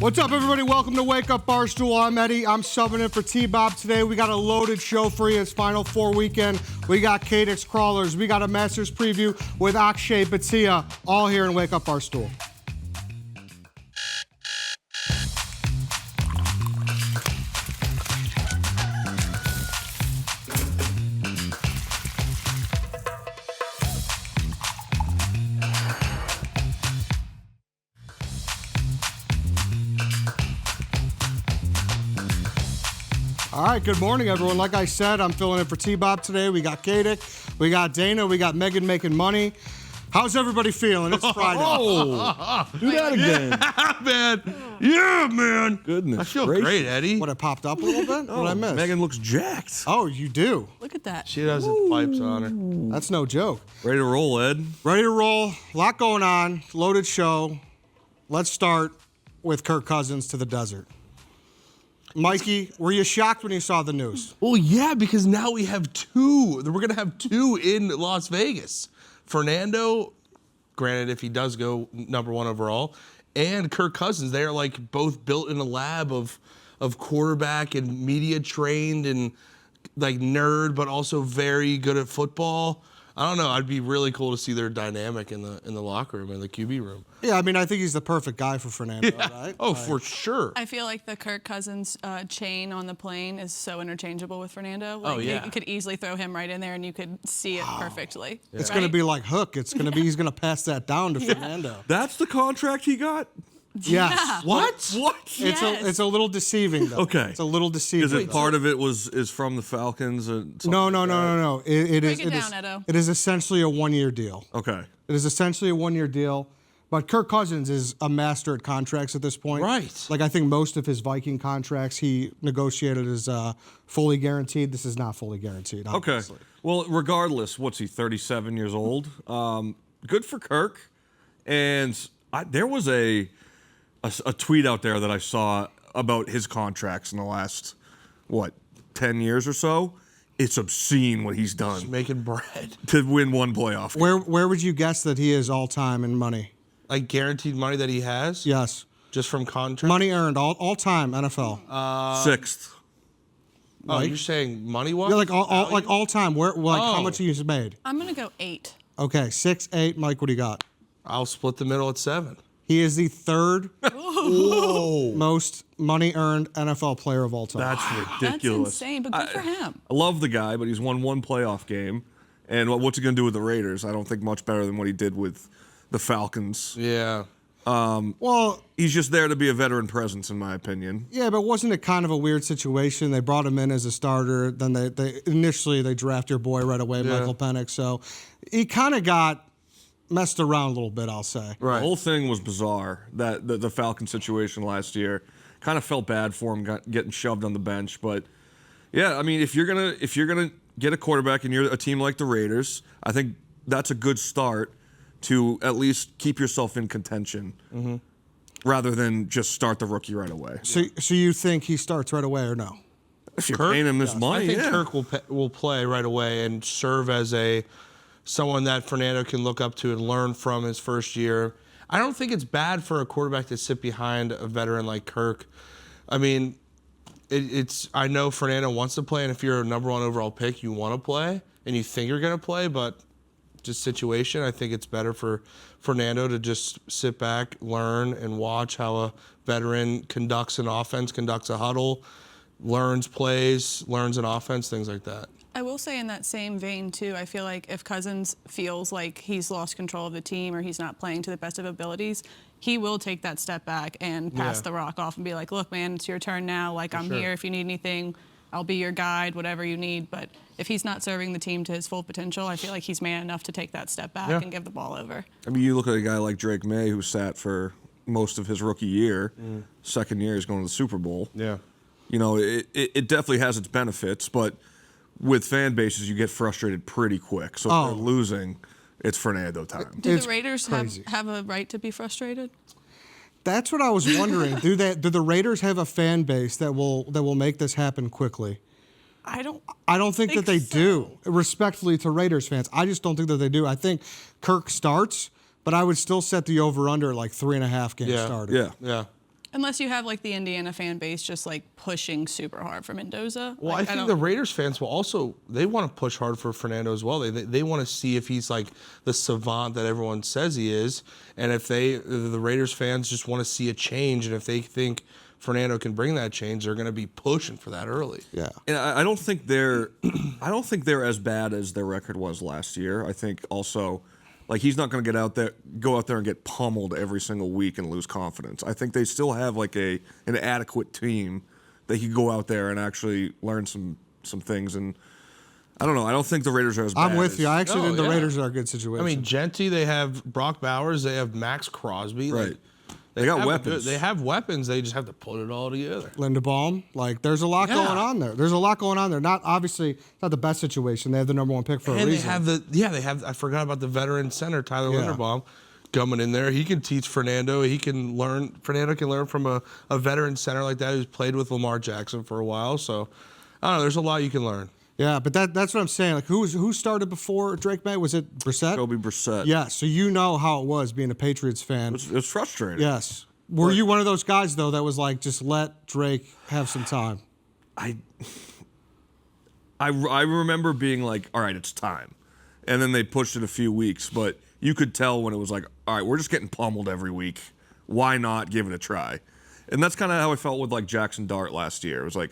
What's up, everybody? Welcome to Wake Up Barstool. I'm Eddie. I'm subbing in for T-Bob today. We got a loaded show for you. It's Final Four weekend. We got Katic Crawlers. We got a Masters preview with Akshay Bhatia, all here in Wake Up Barstool. All right, good morning, everyone. Like I said, I'm filling in for T-Bob today. We got Katic, we got Dana, we got Megan making money. How's everybody feeling? It's Friday. Oh, do that again. Yeah, man. Yeah, man. Goodness I feel gracious. great, Eddie. What, it popped up a little bit? What did I miss? Megan looks jacked. Oh, you do? Look at that. She has the pipes on her. That's no joke. Ready to roll, Ed? Ready to roll. A lot going on. Loaded show. Let's start with Kirk Cousins to the desert. Mikey, were you shocked when you saw the news? Well, yeah, because now we have two. We're going to have two in Las Vegas. Fernando, granted, if he does go #1 overall, and Kirk Cousins. They are like both built in a lab of quarterback and media trained and like nerd, but also very good at football. I don't know. I'd be really cool to see their dynamic in the locker room, in the QB room. Yeah, I mean, I think he's the perfect guy for Fernando, right? Oh, for sure. I feel like the Kirk Cousins chain on the plane is so interchangeable with Fernando. Oh, Like, yeah. You could easily throw him right in there and you could see it perfectly. It's right? going to be like Hook. It's going to be, he's going to pass that down to Fernando. That's the contract he got? Yes. Yeah. What? Yes. It's a little deceiving, though. Okay. It's a little deceiving. Is it part of it is from the Falcons? No. It is. Break it down, Edo. It is essentially a one-year deal. Okay. It is essentially a one-year deal. But Kirk Cousins is a master at contracts at this point. Right. Like, I think most of his Viking contracts he negotiated as fully guaranteed. This is not fully guaranteed, Okay. obviously. Well, regardless, what's he, 37 years old? Good for Kirk. And there was a tweet out there that I saw about his contracts in the last, 10 years or so. It's obscene what he's done Making bread. to win one playoff game. Where would you guess that he is all-time in money? Like guaranteed money that he has? Yes. Just from contract? Money earned, all-time NFL. Sixth. Oh, you're saying money-wise? Yeah, like all-time. How much he's made? I'm going to go 8. Okay, 6, 8. Mike, what do you got? I'll split the middle at 7. He is the third most money earned NFL player of all time. That's That's ridiculous. insane, but good for him. I love the guy, but he's won one playoff game. And what's he going to do with the Raiders? I don't think much better than what he did with the Falcons. Yeah. Well, He's just there to be a veteran presence, in my opinion. yeah, but wasn't it kind of a weird situation? They brought him in as a starter. Then they initially draft your boy right away, Michael Penix. So he kind of got messed around a little bit, I'll say. The whole thing was bizarre. That the Falcon situation last year, kind of felt bad for him getting shoved on the bench. But yeah, I mean, if you're gonna get a quarterback and you're a team like the Raiders, I think that's a good start to at least keep yourself in contention, rather than just start the rookie right away. So you think he starts right away or no? If you're paying him this money, I think yeah. Kirk will play right away and serve as someone that Fernando can look up to and learn from his first year. I don't think it's bad for a quarterback to sit behind a veteran like Kirk. I mean, I know Fernando wants to play, and if you're a #1 overall pick, you want to play, and you think you're going to play, but just situation, I think it's better for Fernando to just sit back, learn, and watch how a veteran conducts an offense, conducts a huddle, learns plays, learns an offense, things like that. I will say in that same vein, too, I feel like if Cousins feels like he's lost control of the team or he's not playing to the best of abilities, he will take that step back and pass the rock off and be like, look, man, it's your turn now. Like, I'm here if you need anything. I'll be your guide, whatever you need. But if he's not serving the team to his full potential, I feel like he's man enough to take that step back and give the ball over. I mean, you look at a guy like Drake May, who sat for most of his rookie year. Second year, he's going to the Super Bowl. Yeah. You know, it definitely has its benefits, but with fan bases, you get frustrated pretty quick. So if they're losing, it's Fernando time. Do It's the Raiders crazy. have a right to be frustrated? That's what I was wondering. Do the Raiders have a fan base that will make this happen quickly? I don't think that they do. Respectfully to Raiders fans, I just don't think that they do. I think Kirk starts, but I would still set the over-under at like 3.5 games started. Yeah. Yeah. Unless you have like the Indiana fan base just like pushing super hard for Mendoza. Well, Like, I think the Raiders fans will also, they want to push hard for Fernando as well. They want to see if he's like the savant that everyone says he is. And if the Raiders fans just want to see a change, and if they think Fernando can bring that change, they're going to be pushing for that early. Yeah. And I don't think they're as bad as their record was last year. I think also, like, he's not going to go out there and get pummeled every single week and lose confidence. I think they still have like an adequate team that he could go out there and actually learn some things. And I don't know. I don't think the Raiders are as bad. I'm with you. I actually think the yeah. Raiders are a good situation. I mean, Genty, they have Brock Bowers, they have Max Crosby. Right. Like, They got weapons. They have weapons. They just have to put it all together. Linderbaum, like there's a lot Yeah. going on there. There's a lot going on there. Not obviously not the best situation. They have the number 1 pick for a And reason. they have I forgot about the veteran center, Tyler Linderbaum, coming in there. He can teach Fernando. Fernando can learn from a veteran center like that who's played with Lamar Jackson for a while. So, I don't know. There's a lot you can learn. Yeah, but that's what I'm saying. Like who started before Drake May? Was it Brissett? Jacoby Brissett. Yeah, so you know how it was being a Patriots fan. It's frustrating. Yes. Were you one of those guys though that was like, just let Drake have some time? I remember being like, all right, it's time. And then they pushed it a few weeks, but you could tell when it was like, all right, we're just getting pummeled every week. Why not give it a try? And that's kind of how I felt with like Jackson Dart last year. It was like,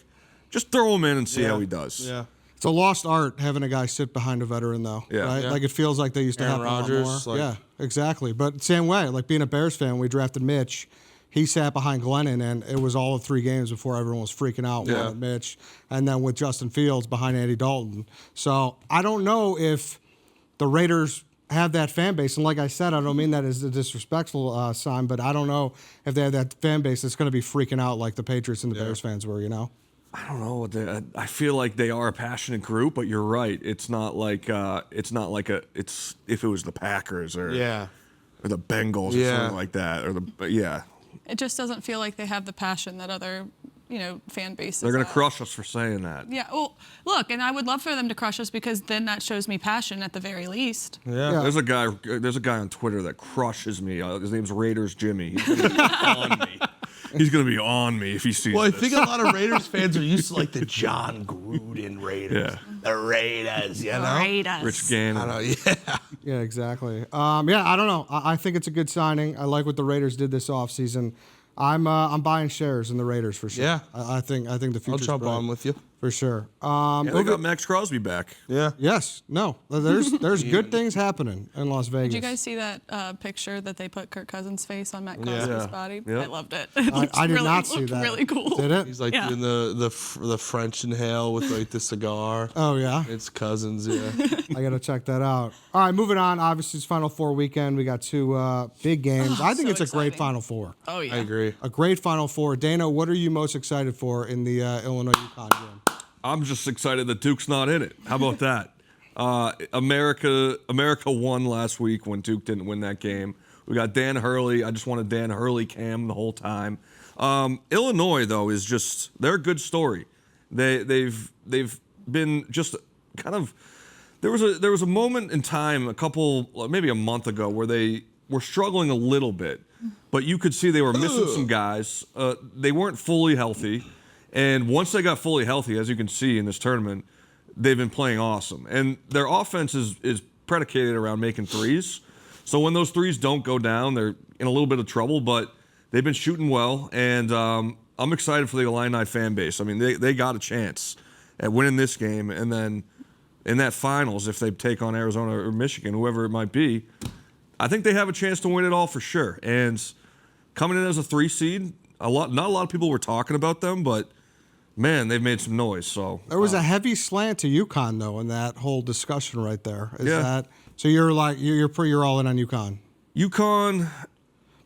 just throw him in and see how he does. Yeah. It's a lost art having a guy sit behind a veteran though. Yeah. Right? Yeah. Like it feels like they used to Aaron have a lot Rodgers, more. like- Yeah, exactly. But same way, like being a Bears fan, we drafted Mitch. He sat behind Glennon, and it was all of 3 games before everyone was freaking out with Mitch. And then with Justin Fields behind Andy Dalton. So I don't know if the Raiders have that fan base. And like I said, I don't mean that as a disrespectful sign, but I don't know if they have that fan base that's going to be freaking out like the Patriots and the Bears fans were, you know? I don't know. I feel like they are a passionate group, but you're right. It's not like it's if it was the Packers or the Bengals or something like that It just doesn't feel like they have the passion that other, fan bases They're going to have. crush us for saying that. Yeah, well, look, and I would love for them to crush us because then that shows me passion at the very least. Yeah. Yeah. There's a guy on Twitter that crushes me. His name's Raiders Jimmy. He's going to be on me. He's going to be on me if he sees Well, I this. think a lot of Raiders fans are used to like the John Gruden Raiders. Yeah. The Raiders, you know? Raiders. Rich Gannon. I don't know, yeah. Yeah, exactly. I don't know. I think it's a good signing. I like what the Raiders did this offseason. I'm buying shares in the Raiders for sure. Yeah. I think the I'll future's jump bright. on with you. For sure. They got Max Crosby back. Yeah. Yes. No. There's good things happening in Las Vegas. Did you guys see that picture that they put Kirk Cousins' face on Matt Crosby's Yeah. body? Yeah. I loved it. It looked I did really, not see looked that. really cool. Did it? He's like Yeah. doing the French inhale with like the cigar. Oh yeah. It's Cousins, yeah. I gotta check that out. All right, moving on. Obviously, it's Final Four weekend. We got 2 big games. I think so it's a great exciting. Final Four. Oh, yeah. I agree. A great Final Four. Dana, what are you most excited for in the Illinois-UConn game? I'm just excited that Duke's not in it. How about that? America won last week when Duke didn't win that game. We got Dan Hurley. I just wanted Dan Hurley cam the whole time. Illinois though is just they're a good story. They've been just kind of there was a moment in time maybe a month ago where they were struggling a little bit, but you could see they were missing some guys. They weren't fully healthy. And once they got fully healthy, as you can see in this tournament, they've been playing awesome. And their offense is predicated around making threes. So when those threes don't go down, they're in a little bit of trouble, but they've been shooting well. And I'm excited for the Illini fan base. I mean, they got a chance at winning this game. And then in that finals, if they take on Arizona or Michigan, whoever it might be, I think they have a chance to win it all for sure. And coming in as a 3 seed, not a lot of people were talking about them, but man, they've made some noise. So There was a heavy slant to UConn though in that whole discussion right there. Is Yeah. that so? You're like you're all in on UConn UConn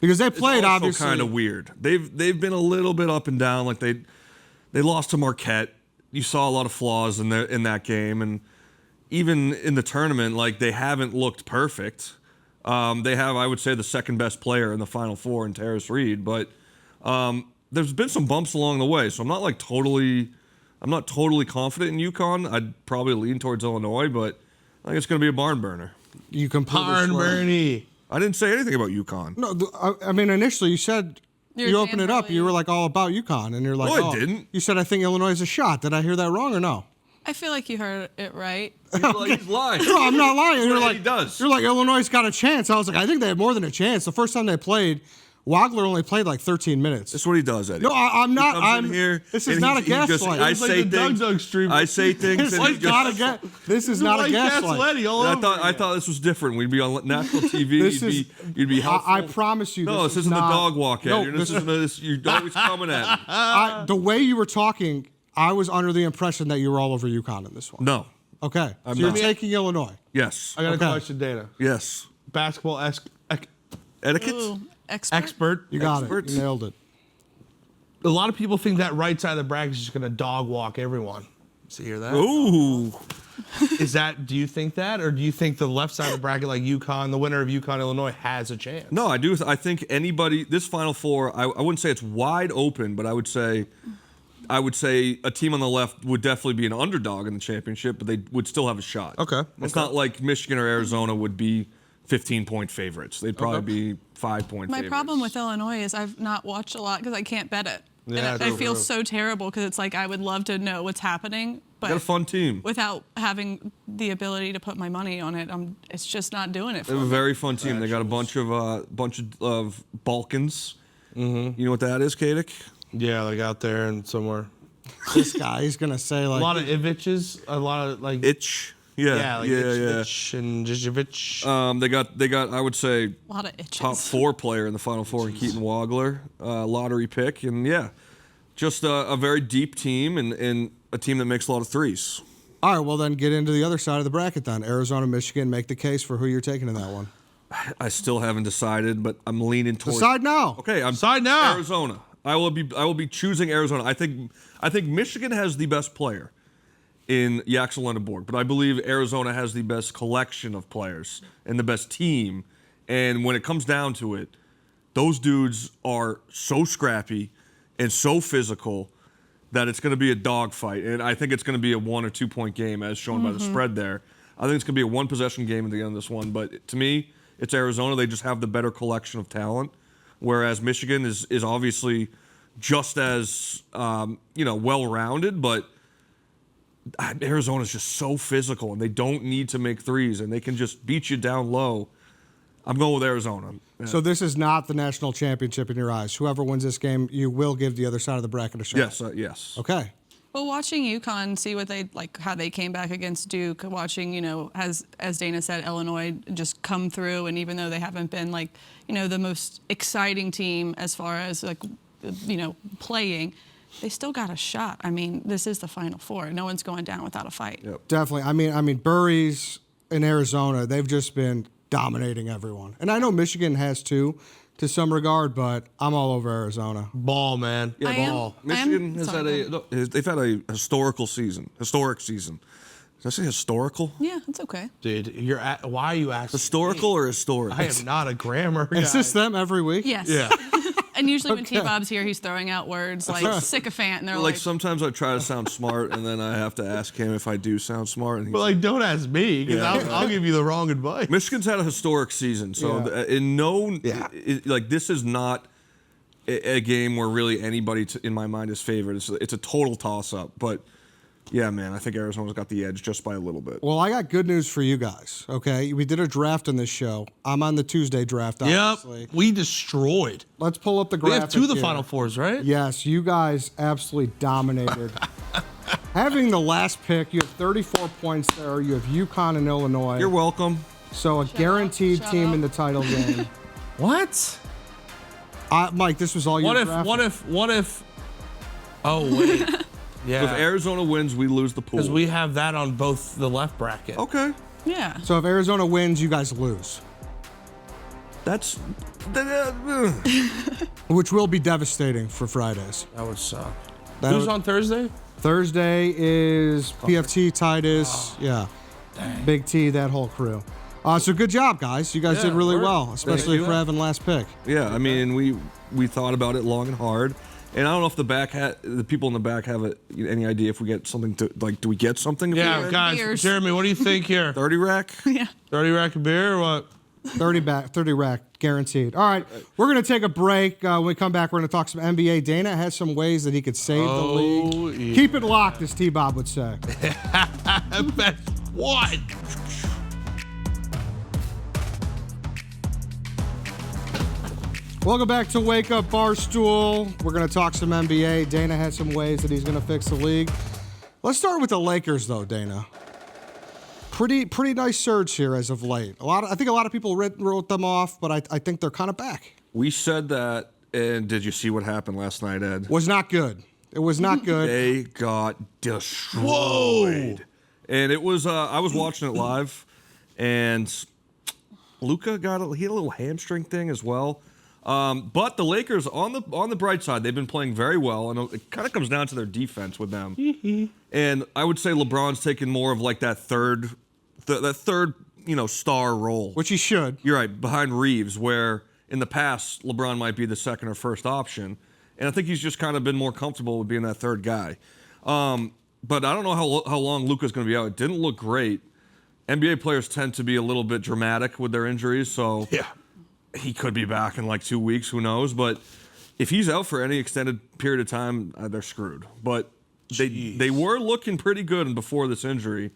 because they is played also obviously kind of weird. They've been a little bit up and down. Like they lost to Marquette. You saw a lot of flaws in that game, and even in the tournament, like they haven't looked perfect. They have, I would say, the second best player in the Final Four in Terrace Reed, but there's been some bumps along the way. So I'm not totally confident in UConn. I'd probably lean towards Illinois, but I think it's going to be a barn burner. You completely Barn swear. Bernie. I didn't say anything about UConn. No, I mean initially you said You opened it up. You were like all about UConn, and you're like, No, I didn't. You said I think Illinois is a shot. Did I hear that wrong or no? I feel like you heard it right. He's lying. No, I'm not lying. That's You're what like, he does. You're like, Illinois got a chance. I was like, I think they have more than a chance. The first time they played, Wagler only played like 13 minutes. That's what he does, Eddie. No, I'm not. He comes I'm in here. This is and not a he just- gaslight. I It's like say the things. Doug stream. I say things. This and he is not a just, This is not a gaslight. I thought this was different. We'd be on national TV. You'd be helpful. I promise you. No, this isn't not, the dog walk, Eddie. No, This isn't this. You're always coming at me. the way you were talking, I was under the impression that you were all over UConn in this one. No. Okay. I'm So you're not. taking Illinois. Yes. I got Okay. a question, Dana. Yes. Basketball Etiquette. Ooh, expert. expert. You got Experts. it. You nailed it. A lot of people think that right side of the bracket is just going to dog walk everyone. So you hear that? Ooh. Do you think that? Or do you think the left side of the bracket, like UConn, the winner of UConn, Illinois, has a chance? No, I do. I think anybody. This Final Four. I wouldn't say it's wide open, but I would say a team on the left would definitely be an underdog in the championship, but they would still have a shot. Okay. It's not like Michigan or Arizona would be 15-point favorites. They'd probably be 5-point My favorites. problem with Illinois is I've not watched a lot because I can't bet it. Yeah, and I true, feel true. so terrible because it's like I would love to know what's happening, but Got a fun team. without having the ability to put my money on it, it's just not doing it They for have a me. very fun team. They got a bunch of Balkans. Mm-hmm. You know what that is, Katic? Yeah, like out there and somewhere. This guy, he's gonna say A like lot of Iviches, a lot of like. Itch. Yeah, yeah, like Itch and Zizevich. They got. I would say A lot of itches. top 4 player in the Final Four in Keaton Wagler, lottery pick, and yeah, just a very deep team and a team that makes a lot of threes. All right, well then get into the other side of the bracket then. Arizona, Michigan, make the case for who you're taking in that one. I still haven't decided, but I'm leaning towards. Decide now. Okay, I'm Decide now. Arizona. I will be choosing Arizona. I think Michigan has the best player in Yaxel Lenneborg, but I believe Arizona has the best collection of players and the best team. And when it comes down to it, those dudes are so scrappy and so physical that it's going to be a dogfight. And I think it's going to be a 1 or 2 point game as shown by the spread there. I think it's going to be a 1 possession game at the end of this one. But to me, it's Arizona. They just have the better collection of talent, whereas Michigan is obviously just as well-rounded, but Arizona's just so physical, and they don't need to make threes, and they can just beat you down low. I'm going with Arizona. Yeah. So this is not the national championship in your eyes. Whoever wins this game, you will give the other side of the bracket a shot. Yes, yes. Okay. Well, watching UConn see what they like, how they came back against Duke, watching, as Dana said, Illinois just come through, and even though they haven't been the most exciting team as far as playing, they still got a shot. I mean, this is the Final Four. No one's going down without a fight. Yep. Definitely. I mean, Burries in Arizona, they've just been dominating everyone. And I know Michigan has too, to some regard, but I'm all over Arizona. Ball, man. Yeah, I am- ball. Michigan has sorry, had they've had a historic season. Did I say historical? Yeah, it's okay. Dude, why are you asking? Historical or historic? I am not a grammar guy. Is this them every week? Yes. Yeah. And usually when T-Bob's here, he's throwing out words like sycophant, and they're Like like, sometimes I try to sound smart, and then I have to ask him if I do sound smart. And he's But like, don't ask me, because Yeah. I'll give you the wrong advice. Michigan's had a historic season, so this is not a game where really anybody in my mind is favored. It's a total toss-up, but yeah, man, I think Arizona's got the edge just by a little bit. Well, I got good news for you guys, okay? We did a draft on this show. I'm on the Tuesday draft, obviously. Yep. We destroyed. Let's pull up the We graphic have 2 of the here. Final Fours, right? Yes, you guys absolutely dominated. Having the last pick, you have 34 points there. You have UConn and Illinois. You're welcome. So a guaranteed Shut team up. in the title game. What? Mike, this was all you What drafted. if? Oh wait. So if Yeah. Arizona wins, we lose the pool. Because we have that on both the left bracket. Okay. yeah. So if Arizona wins, you guys lose, That's which will be devastating for Fridays. That would suck. That Who's would- on Thursday? Thursday is PFT, Titus, yeah, Big T, that whole crew. So good job, guys. You guys Yeah, did really word. well, especially you. for having last pick. yeah. I mean, we thought about it long and hard, and I don't know if the people in the back have any idea if we get something to like. Do we get something? if we Yeah, win? guys. Beers. Jeremy, what do you think here? 30 rack. Yeah. 30 rack of beer or what? 30 rack, guaranteed. All right, we're going to take a break. When we come back, we're going to talk some NBA. Dana has some ways that he could save the league. Yeah. Keep it locked, as T-Bob would say. Best what? Welcome back to Wake Up Barstool. We're going to talk some NBA. Dana has some ways that he's going to fix the league. Let's start with the Lakers, though, Dana. Pretty nice surge here as of late. I think a lot of people wrote them off, but I think they're kind of back. We said that, and did you see what happened last night, Ed? Was not good. It was not good. They got destroyed. Whoa! And it was, I was watching it live, and Luka he had a little hamstring thing as well. But the Lakers, on the bright side, they've been playing very well, and it kind of comes down to their defense with them. And I would say LeBron's taken more of like that third, star role. Which he should. You're right, behind Reeves, where in the past, LeBron might be the second or first option. And I think he's just kind of been more comfortable with being that third guy. But I don't know how long Luka's going to be out. It didn't look great. NBA players tend to be a little bit dramatic with their injuries, so Yeah. he could be back in like 2 weeks. Who knows? But if he's out for any extended period of time, they're screwed. But they were looking pretty good before this injury.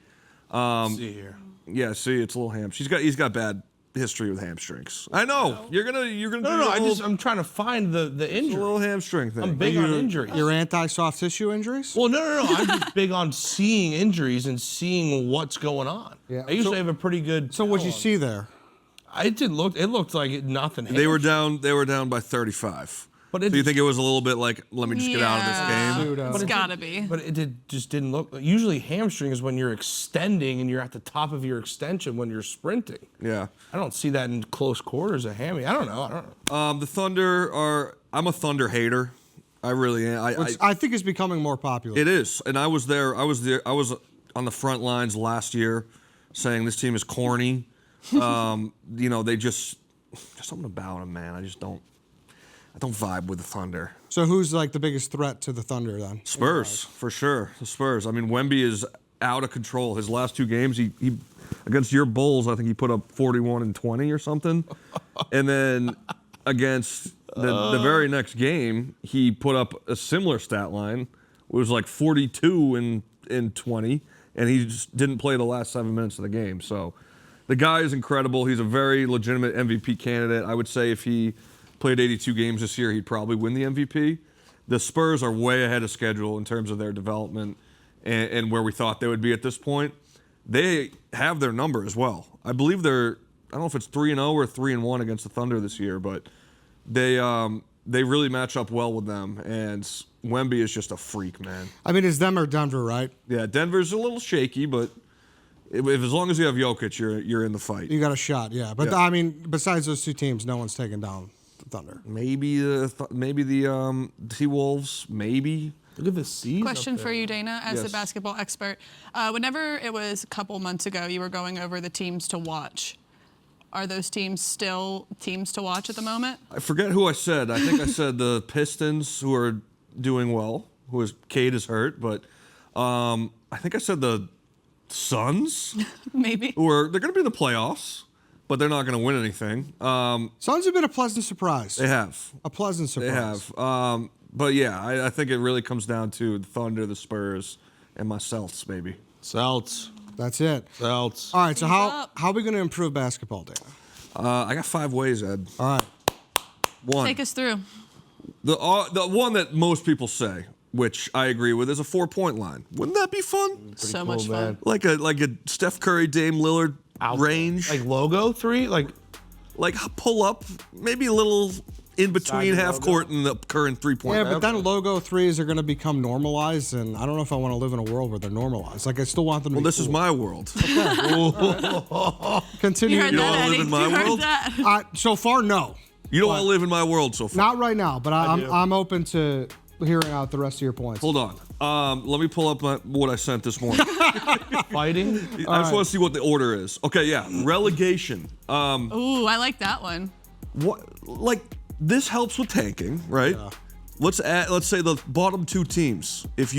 See here. Yeah, see, it's a little he's got bad history with hamstrings. I know. You're gonna No. I'm trying to find the a injury. little hamstring thing. I'm big on injuries. You're anti-soft tissue injuries? Well, no. I'm just big on seeing injuries and seeing what's going on. Yeah. I usually have a pretty good. So what'd you tell on- see there? It looked like nothing. They were down by 35. But So you think it was a little bit like, let me just get out of this game? Pseudo. It's gotta be. But just didn't look. Usually hamstring is when you're extending and you're at the top of your extension when you're sprinting. Yeah. I don't see that in close quarters. A hammy. I don't know. The Thunder I'm a Thunder hater. I really am. I think it's becoming more popular. It is, and I was there. I was on the front lines last year, saying this team is corny. They just something about them, man. I don't vibe with the Thunder. So who's like the biggest threat to the Thunder then? Spurs, for sure. The Spurs. I mean, Wemby is out of control. His last two games, he against your Bulls, I think he put up 41 and 20 or something, and then against the very next game, he put up a similar stat line. It was like 42 and 20, and he just didn't play the last 7 minutes of the game. So the guy is incredible. He's a very legitimate MVP candidate. I would say if he played 82 games this year, he'd probably win the MVP. The Spurs are way ahead of schedule in terms of their development and where we thought they would be at this point. They have their number as well. I believe I don't know if it's 3-0 or 3-1 against the Thunder this year, but they really match up well with them. And Wemby is just a freak, man. I mean, it's them or Denver, right? Yeah, Denver's a little shaky, but if as long as you have Jokic, you're in the fight. You got a shot, yeah. But Yeah. I mean, besides those two teams, no one's taken down the Thunder. Maybe the T-Wolves, maybe. Look at the seas. Question for you, Dana, as a Yes. basketball expert. Whenever it was a couple months ago, you were going over the teams to watch. Are those teams still teams to watch at the moment? I forget who I said. I think I said the Pistons, who are doing well. Cade is hurt, but I think I said the Suns, Maybe. they're going to be in the playoffs, but they're not going to win anything. Suns have been a pleasant surprise. They have. A pleasant They surprise. have. But yeah, I think it really comes down to the Thunder, the Spurs, and my Celtics, maybe. Celts. That's it. Celts. All right, so Keep how up. are we going to improve basketball, Dana? I got 5 ways, Ed. All right. One. Take us through. The one that most people say, which I agree with, is a 4-point line. Wouldn't that be fun? So cool, much fun. man. Like a Steph Curry, Dame Lillard range. Like logo 3? Like Pull up, maybe a little in between Side half logo. court and the current 3-point. Yeah, but then logo threes are going to become normalized, and I don't know if I want to live in a world where they're normalized. Like, I still want them to Well, be this is cool. my world. Continue. You heard don't that, wanna live Eddie. in my You heard world? that. So far, no. You don't want to live in my world so far. Not right now, but do. I'm open to hearing out the rest of your points. Hold on. Let me pull up what I sent this morning. fighting. I just want to see what the order is. Okay, yeah. Relegation. Ooh, I like that one. This helps with tanking, right? Let's say the bottom 2 teams. If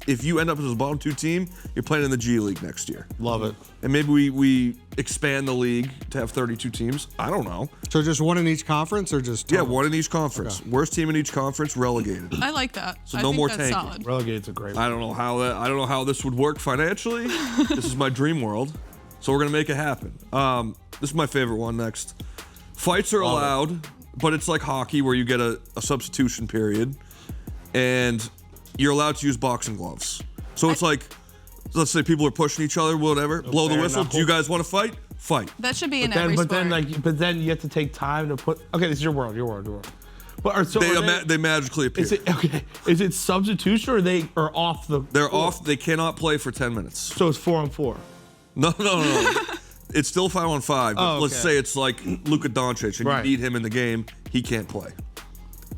if you end up as a bottom 2 team, you're playing in the G League next year. Love it. And maybe we expand the league to have 32 teams. I don't know. So just one in each conference, or just Yeah, total? one in each conference. Okay. Worst team in each conference relegated. I like that. So I no think more that's tanking. solid. Relegate's a great one. I don't know how this would work financially. This is my dream world. So we're gonna make it happen. This is my favorite one next. Fights are allowed, but it's like hockey where you get a substitution period, and you're allowed to use boxing gloves. So it's like, let's say people are pushing each other, whatever. Blow the whistle. Do you guys want to fight? Fight. That should be in every sport. But then you have to take time to put. Okay, this is your world. But They magically appear. Is it substitution or they are off the? They're off. They cannot play for 10 minutes. So it's 4-on-4. No. It's still 5-on-5. But let's say it's like Luka Doncic, and you need him in the game. He can't play.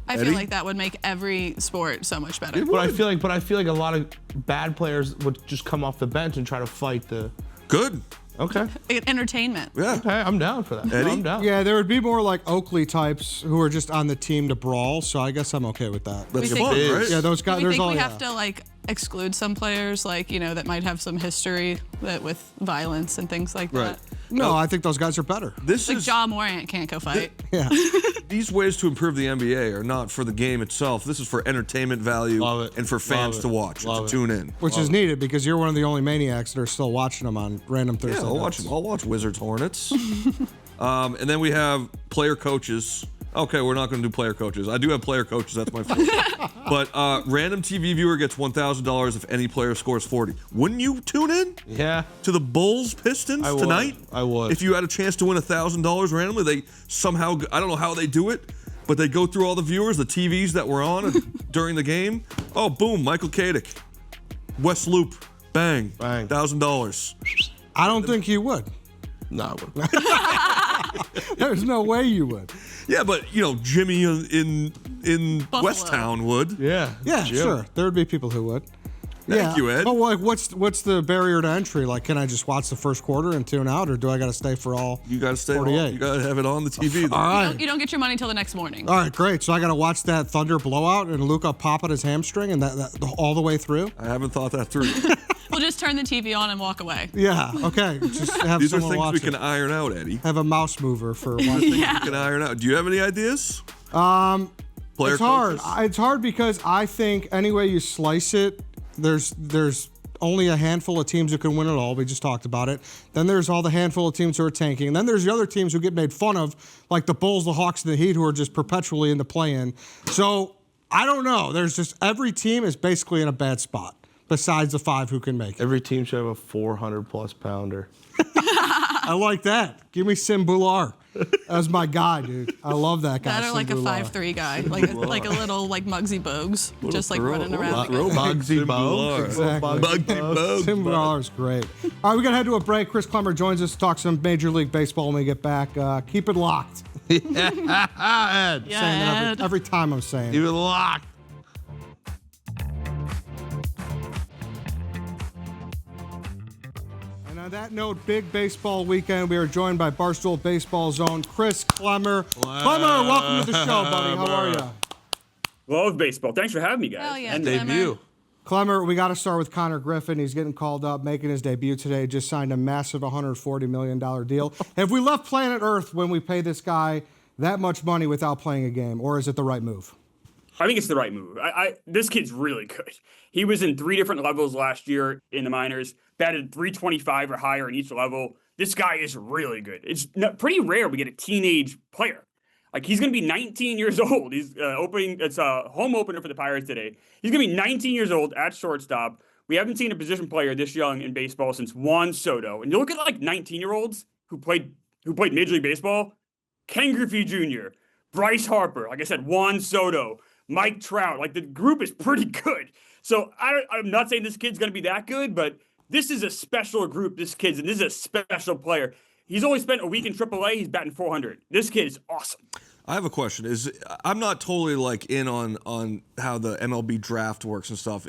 I feel like that would make every sport so much better. But I feel like a lot of bad players would just come off the bench and try to fight the. Good. Okay. Entertainment. Yeah. Okay, I'm down for that. Eddie? I'm down. Yeah, there would be more like Oakley types who are just on the team to brawl. So I guess I'm okay with that. That's We fun, think- right? Yeah, those guys. Do we There's think all. we Yeah. have to like exclude some players, like that might have some history with violence and things like Right. that? No, I think those guys are better. This Like is Ja Morant can't go fight. Yeah. these ways to improve the NBA are not for the game itself. This is for entertainment value Love it. and for fans Love to it. watch and Love to it. tune in. Which is needed because you're one of the only maniacs that are still watching them on random Thursday. Yeah, I'll watch nights. them. I'll watch Wizards Hornets. And then we have player coaches. Okay, we're not going to do player coaches. I do have player coaches. That's my fault. But random TV viewer gets $1,000 if any player scores 40. Wouldn't you tune in Yeah. to the Bulls Pistons I would. tonight? I would. If you had a chance to win $1,000 randomly, they somehow, I don't know how they do it, but they go through all the viewers, the TVs that were on during the game. Oh, boom, Michael Katic. West Loop. Bang. Bang. $1,000. I don't think you would. No, I wouldn't. There's no way you would. Yeah, but Jimmy in Buffalo. West Town would. Yeah. Yeah, Jim. sure. There would be people who would. Thank you, Ed. But like, what's the barrier to entry? Like, can I just watch the first quarter and tune out, or do I got to stay for all? You got to stay. 48. You got to have it on the TV. All right. You don't get your money till the next morning. All right, great. So I got to watch that Thunder blowout and Luka pop at his hamstring and that all the way through. I haven't thought that through. We'll just turn the TV on and walk away. Yeah. Okay. Just have These are someone things watch we can it. iron out, Eddie. Have a mouse mover for watching. We can iron out. Do you have any ideas? Player It's hard. coaches? It's hard because I think any way you slice it, there's only a handful of teams who can win it all. We just talked about it. Then there's all the handful of teams who are tanking. And then there's the other teams who get made fun of, like the Bulls, the Hawks, and the Heat, who are just perpetually in the play-in. So I don't know. There's just every team is basically in a bad spot besides the 5 who can make it. Every team should have a 400-plus pounder. I like that. Give me Sim Bular as my guy, dude. I love that guy. That or Sim like a Bular. 5'3" guy, like a little like Muggsy Bogues, just like running around. Bugsy Bogues. Exactly. Bugsy Tim Bular is great. All right, we got to head to a break. Chris Klemmer joins us to talk some Major League Baseball when we get back. Keep it locked. Ed. Saying that Yeah, Ed. every time I'm saying Keep it. it locked. And on that note, big baseball weekend. We are joined by Barstool Baseball Zone, Chris Klemmer. Klemmer, welcome to the show, buddy. How are you? Love baseball. Thanks for having me, guys. Hell yeah, And Debut. Klemmer, we got to start with Connor Griffin. He's getting called up, making his debut today. Just signed a massive $140 million deal. Have we left planet Earth when we pay this guy that much money without playing a game, or is it the right move? I think it's the right move. This kid's really good. He was in 3 different levels last year in the minors, batted 325 or higher in each level. This guy is really good. It's pretty rare we get a teenage player. Like, he's going to be 19 years old. He's it's a home opener for the Pirates today. He's going to be 19 years old at shortstop. We haven't seen a position player this young in baseball since Juan Soto. And you look at like 19-year-olds who played Major League Baseball. Ken Griffey Jr., Bryce Harper, like I said, Juan Soto, Mike Trout. Like, the group is pretty good. So I'm not saying this kid's going to be that good, but this is a special group, this is a special player. He's only spent a week in AAA. He's batting 400. This kid is awesome. I have a question. I'm not totally like in on how the MLB draft works and stuff.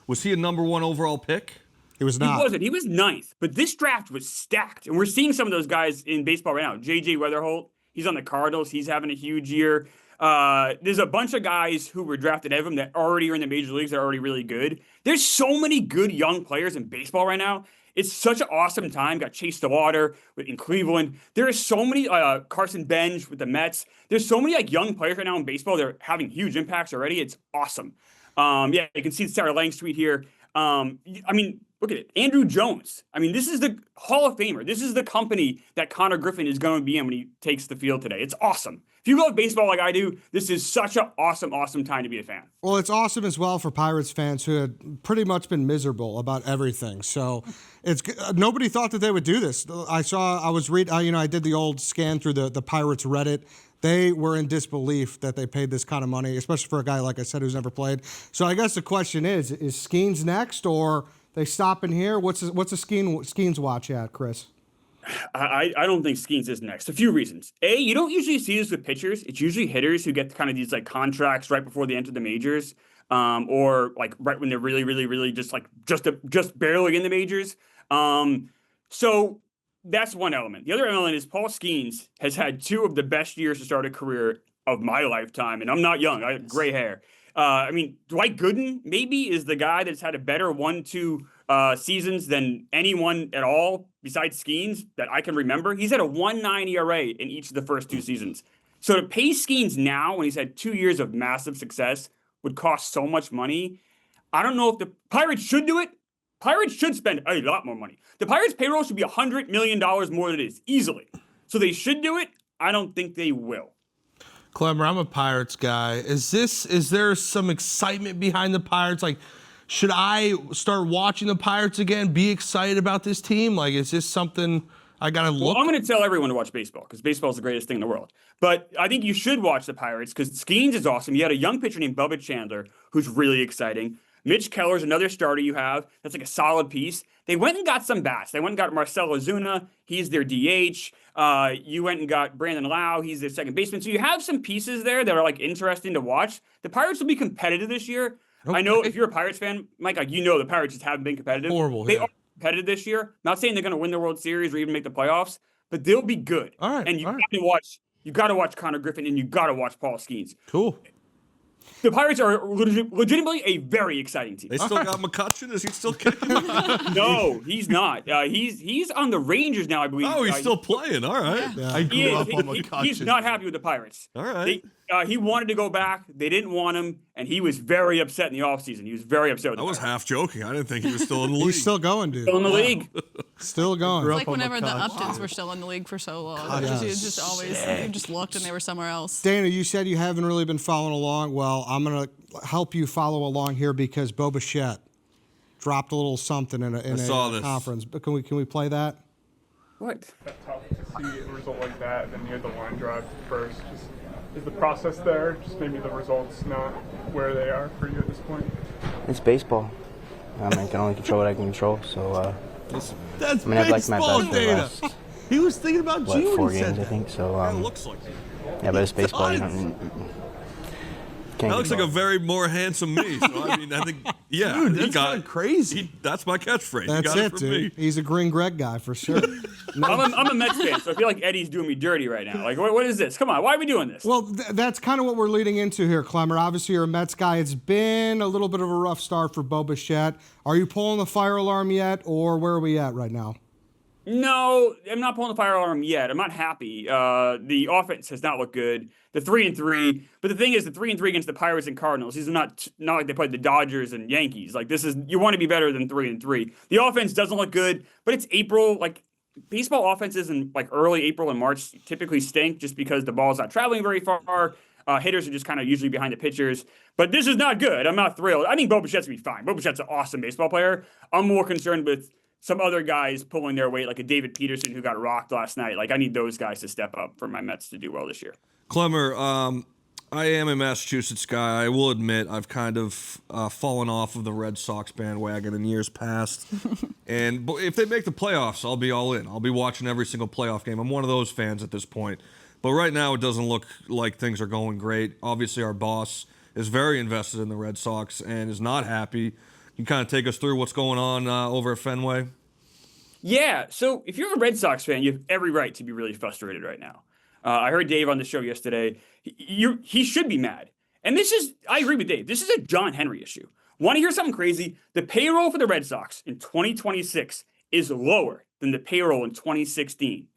Was he a number 1 overall pick? He was not. He wasn't. He was 9th. But this draft was stacked. And we're seeing some of those guys in baseball right now. J.J. Weatherholt, he's on the Cardinals. He's having a huge year. There's a bunch of guys who were drafted ahead of him that already are in the major leagues that are already really good. There's so many good young players in baseball right now. It's such an awesome time. Got Chase DeWater in Cleveland. There are so many Carson Bench with the Mets. There's so many like young players right now in baseball. They're having huge impacts already. It's awesome. Yeah, you can see the Sarah Lang's tweet here. I mean, look at it. Andrew Jones. I mean, this is the Hall of Famer. This is the company that Connor Griffin is going to be in when he takes the field today. It's awesome. If you love baseball like I do, this is such an awesome, awesome time to be a fan. Well, it's awesome as well for Pirates fans who had pretty much been miserable about everything. So it's nobody thought that they would do this. I did the old scan through the Pirates Reddit. They were in disbelief that they paid this kind of money, especially for a guy, like I said, who's never played. So I guess the question is Skeens next, or they stop in here? What's a Skeens watch at, Chris? I don't think Skeens is next. A few reasons. A, you don't usually see this with pitchers. It's usually hitters who get kind of these like contracts right before they enter the majors, or like right when they're really, really, really just barely in the majors. So that's one element. The other element is Paul Skeens has had two of the best years to start a career of my lifetime, and I'm not young. I have gray hair. I mean, Dwight Gooden maybe is the guy that's had a better 1-2 seasons than anyone at all besides Skeens that I can remember. He's had a 1.9 ERA in each of the first 2 seasons. So to pay Skeens now when he's had 2 years of massive success would cost so much money. I don't know if the Pirates should do it. Pirates should spend a lot more money. The Pirates' payroll should be $100 million more than it is, easily. So they should do it. I don't think they will. Klemmer, I'm a Pirates guy. Is there some excitement behind the Pirates? Like, should I start watching the Pirates again? Be excited about this team? Like, is this something I gotta look? Well, I'm going to tell everyone to watch baseball because baseball is the greatest thing in the world. But I think you should watch the Pirates because Skeens is awesome. You had a young pitcher named Bubba Chandler who's really exciting. Mitch Keller's another starter you have. That's like a solid piece. They went and got some bats. They went and got Marcell Ozuna. He's their DH. You went and got Brandon Lau. He's their second baseman. So you have some pieces there that are like interesting to watch. The Pirates will be competitive this year. Okay. I know if you're a Pirates fan, Mike, like you know the Pirates just haven't been competitive. Horrible. They are competitive this year. Not saying they're going to win the World Series or even make the playoffs, but they'll be good. All right. And you got to watch Connor Griffin and you got to watch Paul Skeens. Cool. The Pirates are legitimately a very exciting team. They still got McCutcheon? Is he still kicking? No, he's not. He's on the Rangers now, I believe. Oh, he's still playing. All right. Yeah. I grew up on McCutcheon. He's not happy with the Pirates. All right. He wanted to go back. They didn't want him, and he was very upset in the offseason. He was very upset with the I was Pirates. half joking. I didn't think he was still in the league. He's still going, dude. Still in the league. Still going. It's like whenever the Uptons were still in the league for so long. You just always you just looked and they were somewhere else. Dana, you said you haven't really been following along. Well, I'm going to help you follow along here because Bo Bichette dropped a little something in a conference. But can we play that? What? That's tough to see a result like that, and then you had the line drive first. Just, is the process there? Just maybe the results not where they are for you at this point? It's baseball. I can only control what I can control. So That's I'd like my baseball, best for the Dana. last, He was thinking about you 4 when he said games, I that. think. So It looks like it. yeah, but it's baseball. You does. can't That looks get like a both. very more handsome me. So, I mean, I think, yeah. Dude, he that's got kinda crazy. That's my catchphase. That's he got it, from dude. me. He's a Green Greg guy for sure. I'm a Mets fan, so I feel like Eddie's doing me dirty right now. Like, what is this? Come on, why are we doing this? Well, that's kind of what we're leading into here, Klemmer. Obviously, you're a Mets guy. It's been a little bit of a rough start for Bo Bichette. Are you pulling the fire alarm yet, or where are we at right now? No, I'm not pulling the fire alarm yet. I'm not happy. The offense has not looked good. The 3-3, but the thing is, the 3-3 against the Pirates and Cardinals. These are not like they played the Dodgers and Yankees. Like this is you want to be better than 3-3. The offense doesn't look good, but it's April. Like baseball offenses in like early April and March typically stink just because the ball's not traveling very far. Hitters are just kind of usually behind the pitchers. But this is not good. I'm not thrilled. I think Bo Bichette's gonna be fine. Bo Bichette's an awesome baseball player. I'm more concerned with some other guys pulling their weight, like a David Peterson who got rocked last night. Like I need those guys to step up for my Mets to do well this year. Klemmer, I am a Massachusetts guy. I will admit I've kind of fallen off of the Red Sox bandwagon in years past. And if they make the playoffs, I'll be all in. I'll be watching every single playoff game. I'm one of those fans at this point. But right now, it doesn't look like things are going great. Obviously, our boss is very invested in the Red Sox and is not happy. Can you kind of take us through what's going on over at Fenway? Yeah, so if you're a Red Sox fan, you have every right to be really frustrated right now. I heard Dave on the show yesterday. He should be mad. And I agree with Dave. This is a John Henry issue. Want to hear something crazy? The payroll for the Red Sox in 2026 is lower than the payroll in 2016.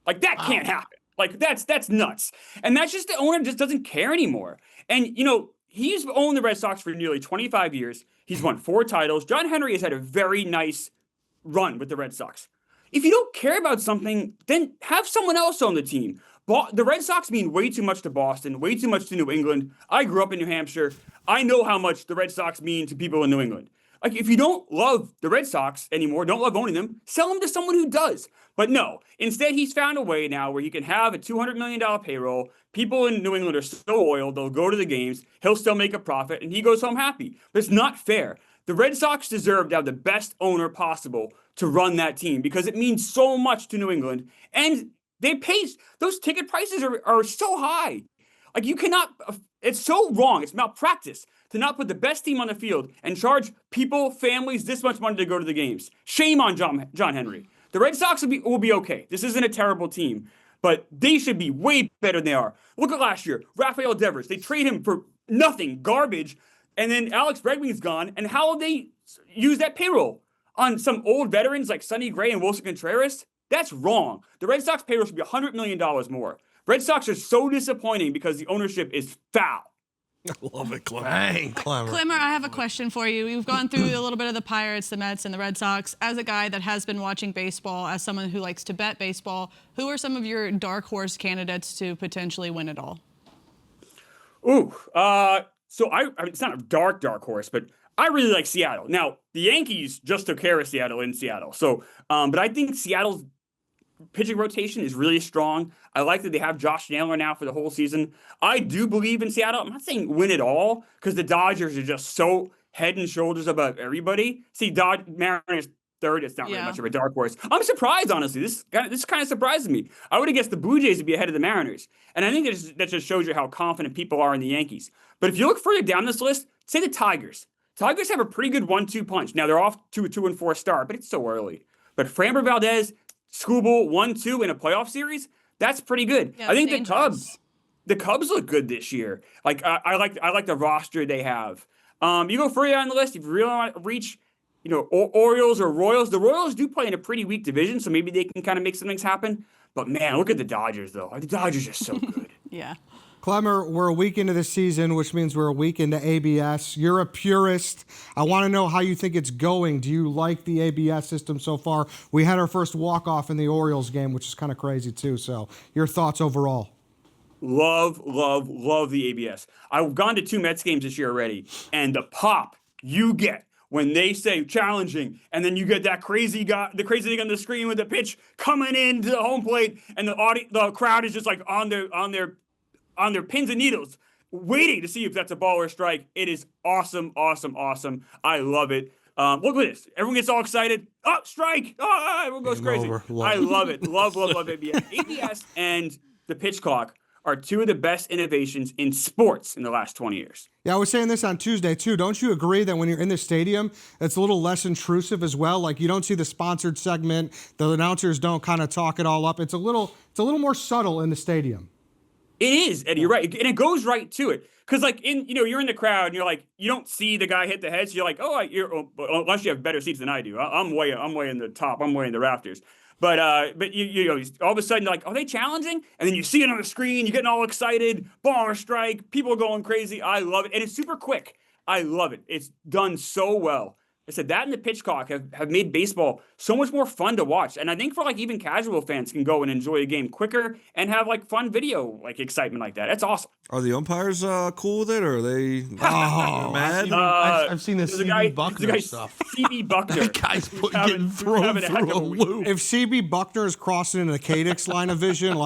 Like, that can't happen. Like, that's nuts. And that's just the owner just doesn't care anymore. And, he's owned the Red Sox for nearly 25 years. He's won 4 titles. John Henry has had a very nice run with the Red Sox. If you don't care about something, then have someone else on the team. The Red Sox mean way too much to Boston, way too much to New England. I grew up in New Hampshire. I know how much the Red Sox mean to people in New England. Like, if you don't love the Red Sox anymore, don't love owning them, sell them to someone who does. But no, instead he's found a way now where he can have a $200 million payroll. People in New England are so loyal, they'll go to the games, he'll still make a profit, and he goes home happy. But it's not fair. The Red Sox deserve to have the best owner possible to run that team because it means so much to New England. And those ticket prices are so high. Like, you cannot, it's so wrong. It's malpractice to not put the best team on the field and charge people, families, this much money to go to the games. Shame on John Henry. The Red Sox will be okay. This isn't a terrible team, but they should be way better than they are. Look at last year. Rafael Devers, they trade him for nothing, garbage, and then Alex Bregman's gone, and how they use that payroll on some old veterans like Sonny Gray and Wilson Contreras? That's wrong. The Red Sox payroll should be $100 million more. Red Sox are so disappointing because the ownership is foul. I love it, Klemmer. Dang, Klemmer. Klemmer, I have a question for you. You've gone through a little bit of the Pirates, the Mets, and the Red Sox. As a guy that has been watching baseball, as someone who likes to bet baseball, who are some of your dark horse candidates to potentially win it all? Ooh, so I mean, it's not a dark horse, but I really like Seattle. Now, the Yankees just took care of Seattle in Seattle. So, but I think Seattle's pitching rotation is really strong. I like that they have Josh Naylor now for the whole season. I do believe in Seattle. I'm not saying win it all because the Dodgers are just so head and shoulders above everybody. See, Mariners third. It's not really much of a dark horse. I'm surprised, honestly. This kind of surprises me. I would have guessed the Blue Jays would be ahead of the Mariners. And I think that just shows you how confident people are in the Yankees. But if you look further down this list, say the Tigers. Tigers have a pretty good 1-2 punch. Now, they're off to a 2-4 start, but it's so early. But Framber Valdez, Skubal 1-2 in a playoff series, that's pretty good. Yeah, I think the Cubs look good this year. Like I like the roster they have. You go further down the list, if you really want to reach, Orioles or Royals. The Royals do play in a pretty weak division, so maybe they can kind of make some things happen. But man, look at the Dodgers though. The Dodgers are so good. Yeah. Klemmer, we're a week into the season, which means we're a week into ABS. You're a purist. I want to know how you think it's going. Do you like the ABS system so far? We had our first walk-off in the Orioles game, which is kind of crazy too. So your thoughts overall? Love the ABS. I've gone to 2 Mets games this year already, and the pop you get when they say challenging, and then you get that crazy thing on the screen with the pitch coming into the home plate, and the crowd is just like on their pins and needles, waiting to see if that's a ball or a strike. It is awesome. I love it. Look at this. Everyone gets all excited. Oh, strike. Oh, everyone goes crazy. I love it. Love ABS. ABS and the pitch clock are 2 of the best innovations in sports in the last 20 years. Yeah, I was saying this on Tuesday too. Don't you agree that when you're in the stadium, it's a little less intrusive as well? Like, you don't see the sponsored segment. The announcers don't kind of talk it all up. It's a little more subtle in the stadium. It is, Eddie. You're right, and it goes right to it. Because you're in the crowd, and you're like, you don't see the guy hit the head, so you're like, unless you have better seats than I do. I'm way in the top. I'm way in the rafters. But you all of a sudden, like, are they challenging? And then you see it on the screen, you're getting all excited, ball or strike, people are going crazy. I love it, and it's super quick. I love it. It's done so well. I said that and the pitch clock have made baseball so much more fun to watch. And I think for even casual fans can go and enjoy a game quicker and have fun video excitement like that. That's awesome. Are the umpires cool with it, or are they mad? I've seen this CB Buckner stuff. CB Buckner. That guy's getting thrown through a loop. If CB Buckner is crossing into the Cadix line of vision,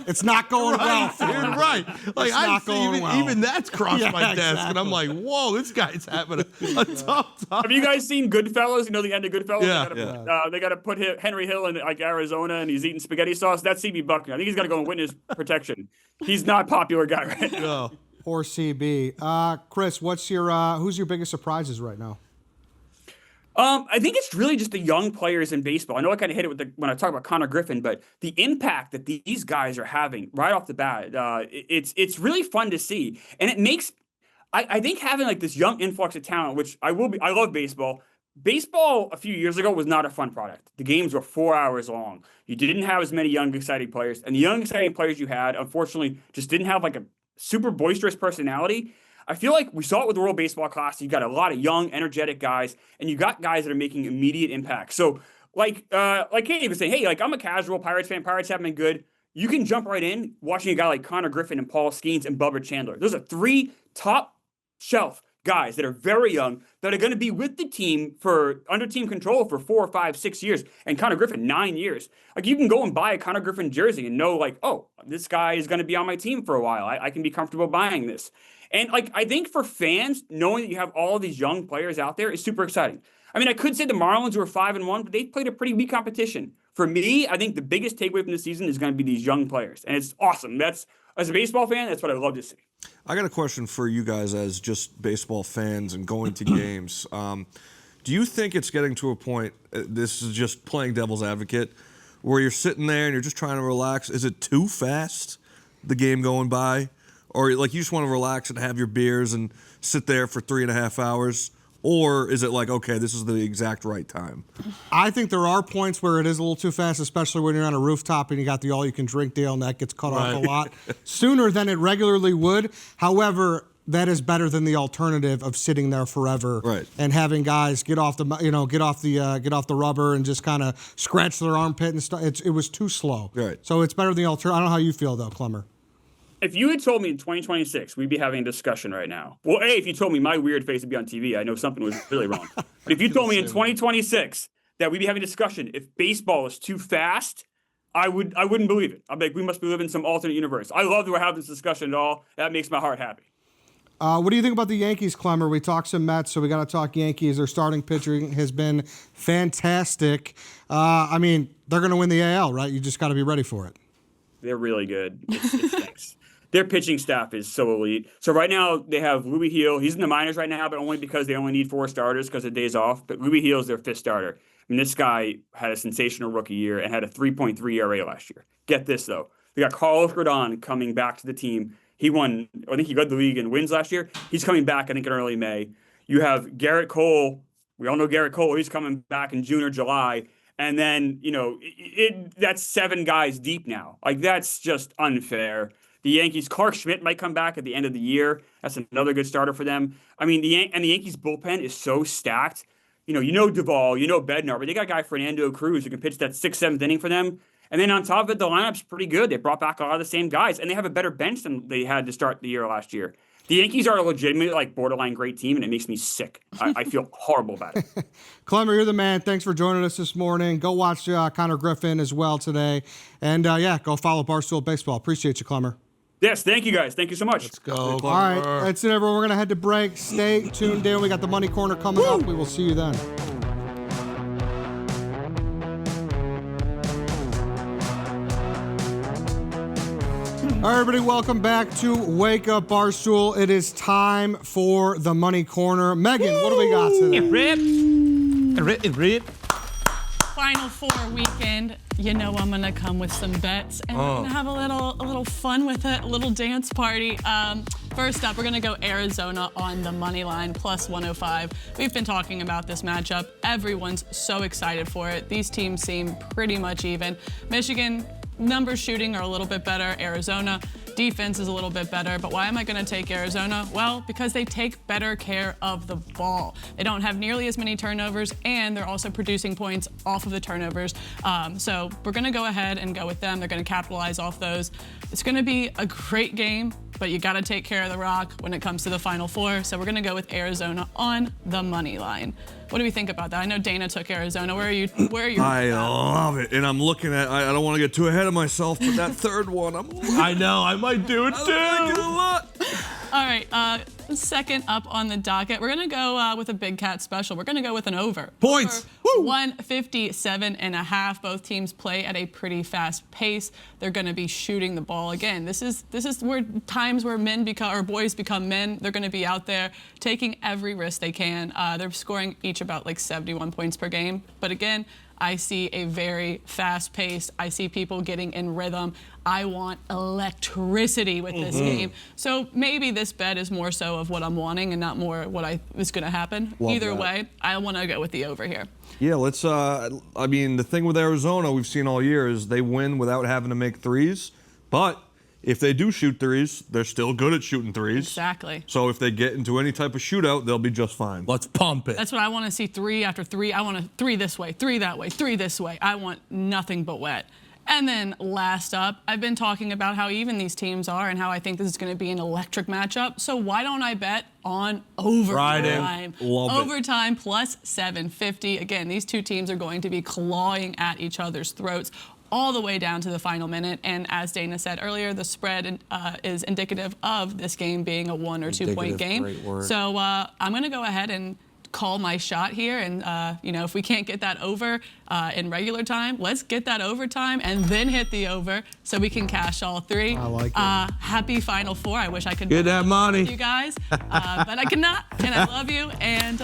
it's not going well. You're right. Not going well. Even that's crossed my desk, and I'm like, whoa, this guy's having a tough time. Have you guys seen Goodfellas? The end of Goodfellas? Yeah. They got to put Henry Hill in Arizona, and he's eating spaghetti sauce. That's CB Buckner. I think he's got to go in witness protection. He's not a popular guy right now. No. Poor CB. Chris, who's your biggest surprises right now? I think it's really just the young players in baseball. I know I kind of hit it when I talk about Connor Griffin, but the impact that these guys are having right off the bat, it's really fun to see, and it makes. I think having like this young influx of talent, which I love baseball. Baseball a few years ago was not a fun product. The games were 4 hours long. You didn't have as many young, exciting players, and the young, exciting players you had, unfortunately, just didn't have like a super boisterous personality. I feel like we saw it with the World Baseball Classic. You got a lot of young, energetic guys, and you got guys that are making immediate impact. So, like Katie was saying, hey, like I'm a casual Pirates fan. Pirates haven't been good. You can jump right in watching a guy like Connor Griffin and Paul Skeens and Bubba Chandler. Those are 3 top shelf guys that are very young that are going to be with the team for under team control for 4, 5, 6 years. And Connor Griffin, 9 years. Like you can go and buy a Connor Griffin jersey and know like, oh, this guy is going to be on my team for a while. I can be comfortable buying this. And like, I think for fans, knowing that you have all of these young players out there is super exciting. I mean, I could say the Marlins were 5-1, but they played a pretty weak competition. For me, I think the biggest takeaway from the season is going to be these young players. And it's awesome. As a baseball fan, that's what I love to see. I got a question for you guys as just baseball fans and going to games. Do you think it's getting to a point, this is just playing devil's advocate, where you're sitting there and you're just trying to relax? Is it too fast, the game going by? Or like you just want to relax and have your beers and sit there for 3.5 hours? Or is it like, okay, this is the exact right time? I think there are points where it is a little too fast, especially when you're on a rooftop and you got the all-you-can-drink deal and that gets cut off a lot sooner than it regularly would. However, that is better than the alternative of sitting there forever and having guys get off the rubber and just kind of scratch their armpit and stuff. It was too slow. So it's better than the alternative. I don't know how you feel though, Klemmer. If you had told me in 2026, we'd be having a discussion right now. Well, A, if you told me my weird face would be on TV, I know something was really wrong. But if you told me in 2026 that we'd be having a discussion, if baseball is too fast, I wouldn't believe it. I'm like, we must be living in some alternate universe. I love that we're having this discussion at all. That makes my heart happy. What do you think about the Yankees, Klemmer? We talked some Mets, so we got to talk Yankees. Their starting pitching has been fantastic. I mean, they're going to win the AL, right? You just got to be ready for it. They're really good. It stinks. Their pitching staff is so elite. So right now they have Louis Heel. He's in the minors right now, but only because they only need 4 starters because of days off. But Louis Heel is their 5th starter. I mean, this guy had a sensational rookie year and had a 3.3 ERA last year. Get this, though. They got Carlos Rodon coming back to the team. He won, I think he led the league in wins last year. He's coming back, I think, in early May. You have Garrett Cole. We all know Garrett Cole. He's coming back in June or July. And then, that's 7 guys deep now. Like, that's just unfair. The Yankees, Clark Schmidt might come back at the end of the year. That's another good starter for them. I mean, the Yankees bullpen is so stacked. You know Duvall, Bednar, but they got a guy, Fernando Cruz, who can pitch that 6th, 7th inning for them. And then on top of it, the lineup's pretty good. They brought back a lot of the same guys, and they have a better bench than they had to start the year last year. The Yankees are a legitimately borderline great team, and it makes me sick. I feel horrible about it. Klemmer, you're the man. Thanks for joining us this morning. Go watch Connor Griffin as well today. And, go follow Barstool Baseball. Appreciate you, Klemmer. Yes, thank you, guys. Thank you so much. Let's go. All right, that's it, everyone. We're going to head to break. Stay tuned in. We got the Money Corner coming up. We will see you then. All right, everybody, welcome back to Wake Up Barstool. It is time for the Money Corner. Megan, what do we got today? Rip. Final 4 weekend. You know I'm gonna come with some bets, and we're gonna have a little fun with it, a little dance party. First up, we're gonna go Arizona on the money line, plus 105. We've been talking about this matchup. Everyone's so excited for it. These teams seem pretty much even. Michigan, numbers shooting are a little bit better. Arizona, defense is a little bit better. But why am I going to take Arizona? Well, because they take better care of the ball. They don't have nearly as many turnovers, and they're also producing points off of the turnovers. So we're going to go ahead and go with them. They're going to capitalize off those. It's going to be a great game, but you got to take care of the rock when it comes to the Final 4. So we're going to go with Arizona on the money line. What do we think about that? I know Dana took Arizona. Where are you? I love it, and I'm looking at. I don't want to get too ahead of myself, but that third one, I know. I might do it too. I like it a lot. All right, second up on the docket, we're going to go with a Big Cat special. We're going to go with an over. Points. Over 157.5. Both teams play at a pretty fast pace. They're going to be shooting the ball again. This is where times where boys become men. They're going to be out there taking every risk they can. They're scoring each about like 71 points per game. But again, I see a very fast pace. I see people getting in rhythm. I want electricity with this game. So maybe this bet is more so of what I'm wanting and not more what is going to happen. Either way, I want to go with the over here. Yeah, let's. I mean, the thing with Arizona we've seen all year is they win without having to make threes. But if they do shoot threes, they're still good at shooting threes. Exactly. So if they get into any type of shootout, they'll be just fine. Let's pump it. That's what I want to see, 3 after 3. I want to 3 this way, 3 that way, 3 this way. I want nothing but wet. And then last up, I've been talking about how even these teams are and how I think this is going to be an electric matchup. So why don't I bet on overtime? Love it. Overtime plus 750. Again, these two teams are going to be clawing at each other's throats all the way down to the final minute. And as Dana said earlier, the spread is indicative of this game being a 1 or 2 point game. Great word. So I'm going to go ahead and call my shot here. And, if we can't get that over in regular time, let's get that overtime and then hit the over so we can cash all 3. I like it. Happy Final Four. I wish I could Get that money. with you guys, but I cannot. And I love you. And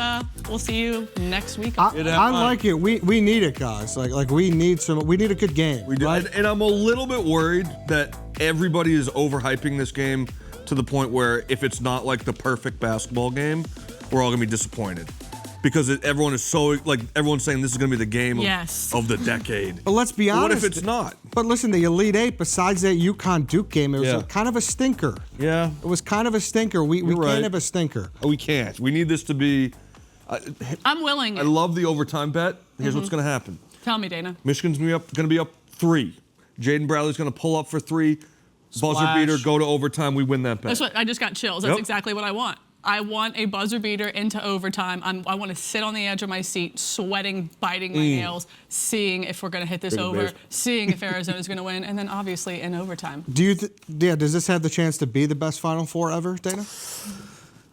we'll see you next week. I like it. We need it, guys. Like we need a good game. We do. Right? And I'm a little bit worried that everybody is overhyping this game to the point where if it's not like the perfect basketball game, we're all gonna be disappointed. Because everyone's saying this is going to be the game of the decade. But let's be honest. What if it's not? But listen, the Elite Eight, besides that UConn-Duke game, it was kind of a stinker. Yeah. It was kind of a stinker. We can't have a stinker. We can't. We need this to be... I'm willing. I love the overtime bet. Here's what's going to happen. Tell me, Dana. Michigan's going to be up 3. Jaden Bradley's going to pull up for 3. Buzzer beater, go to overtime. We win that bet. That's what I just got chills. That's exactly what I want. I want a buzzer beater into overtime. I want to sit on the edge of my seat, sweating, biting my nails, seeing if we're going to hit this over, seeing if Arizona's going to win, and then obviously in overtime. Does this have the chance to be the best Final Four ever, Dana?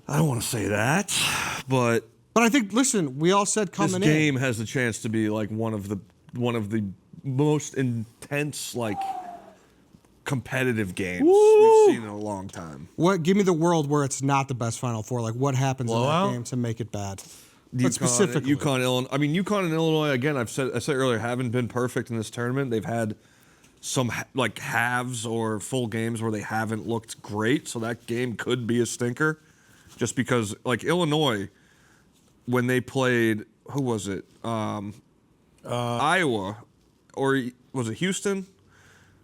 I don't want to say that, but I think, listen, we all said coming in. This game has the chance to be like one of the most intense, like, competitive games we've seen in a long time. Give me the world where it's not the best Final Four. Like, what happens in that game to make it bad? But specifically, UConn and Illinois. Again, I said earlier, haven't been perfect in this tournament. They've had some like halves or full games where they haven't looked great. So that game could be a stinker, just because like Illinois, when they played, who was it? Iowa, or was it Houston?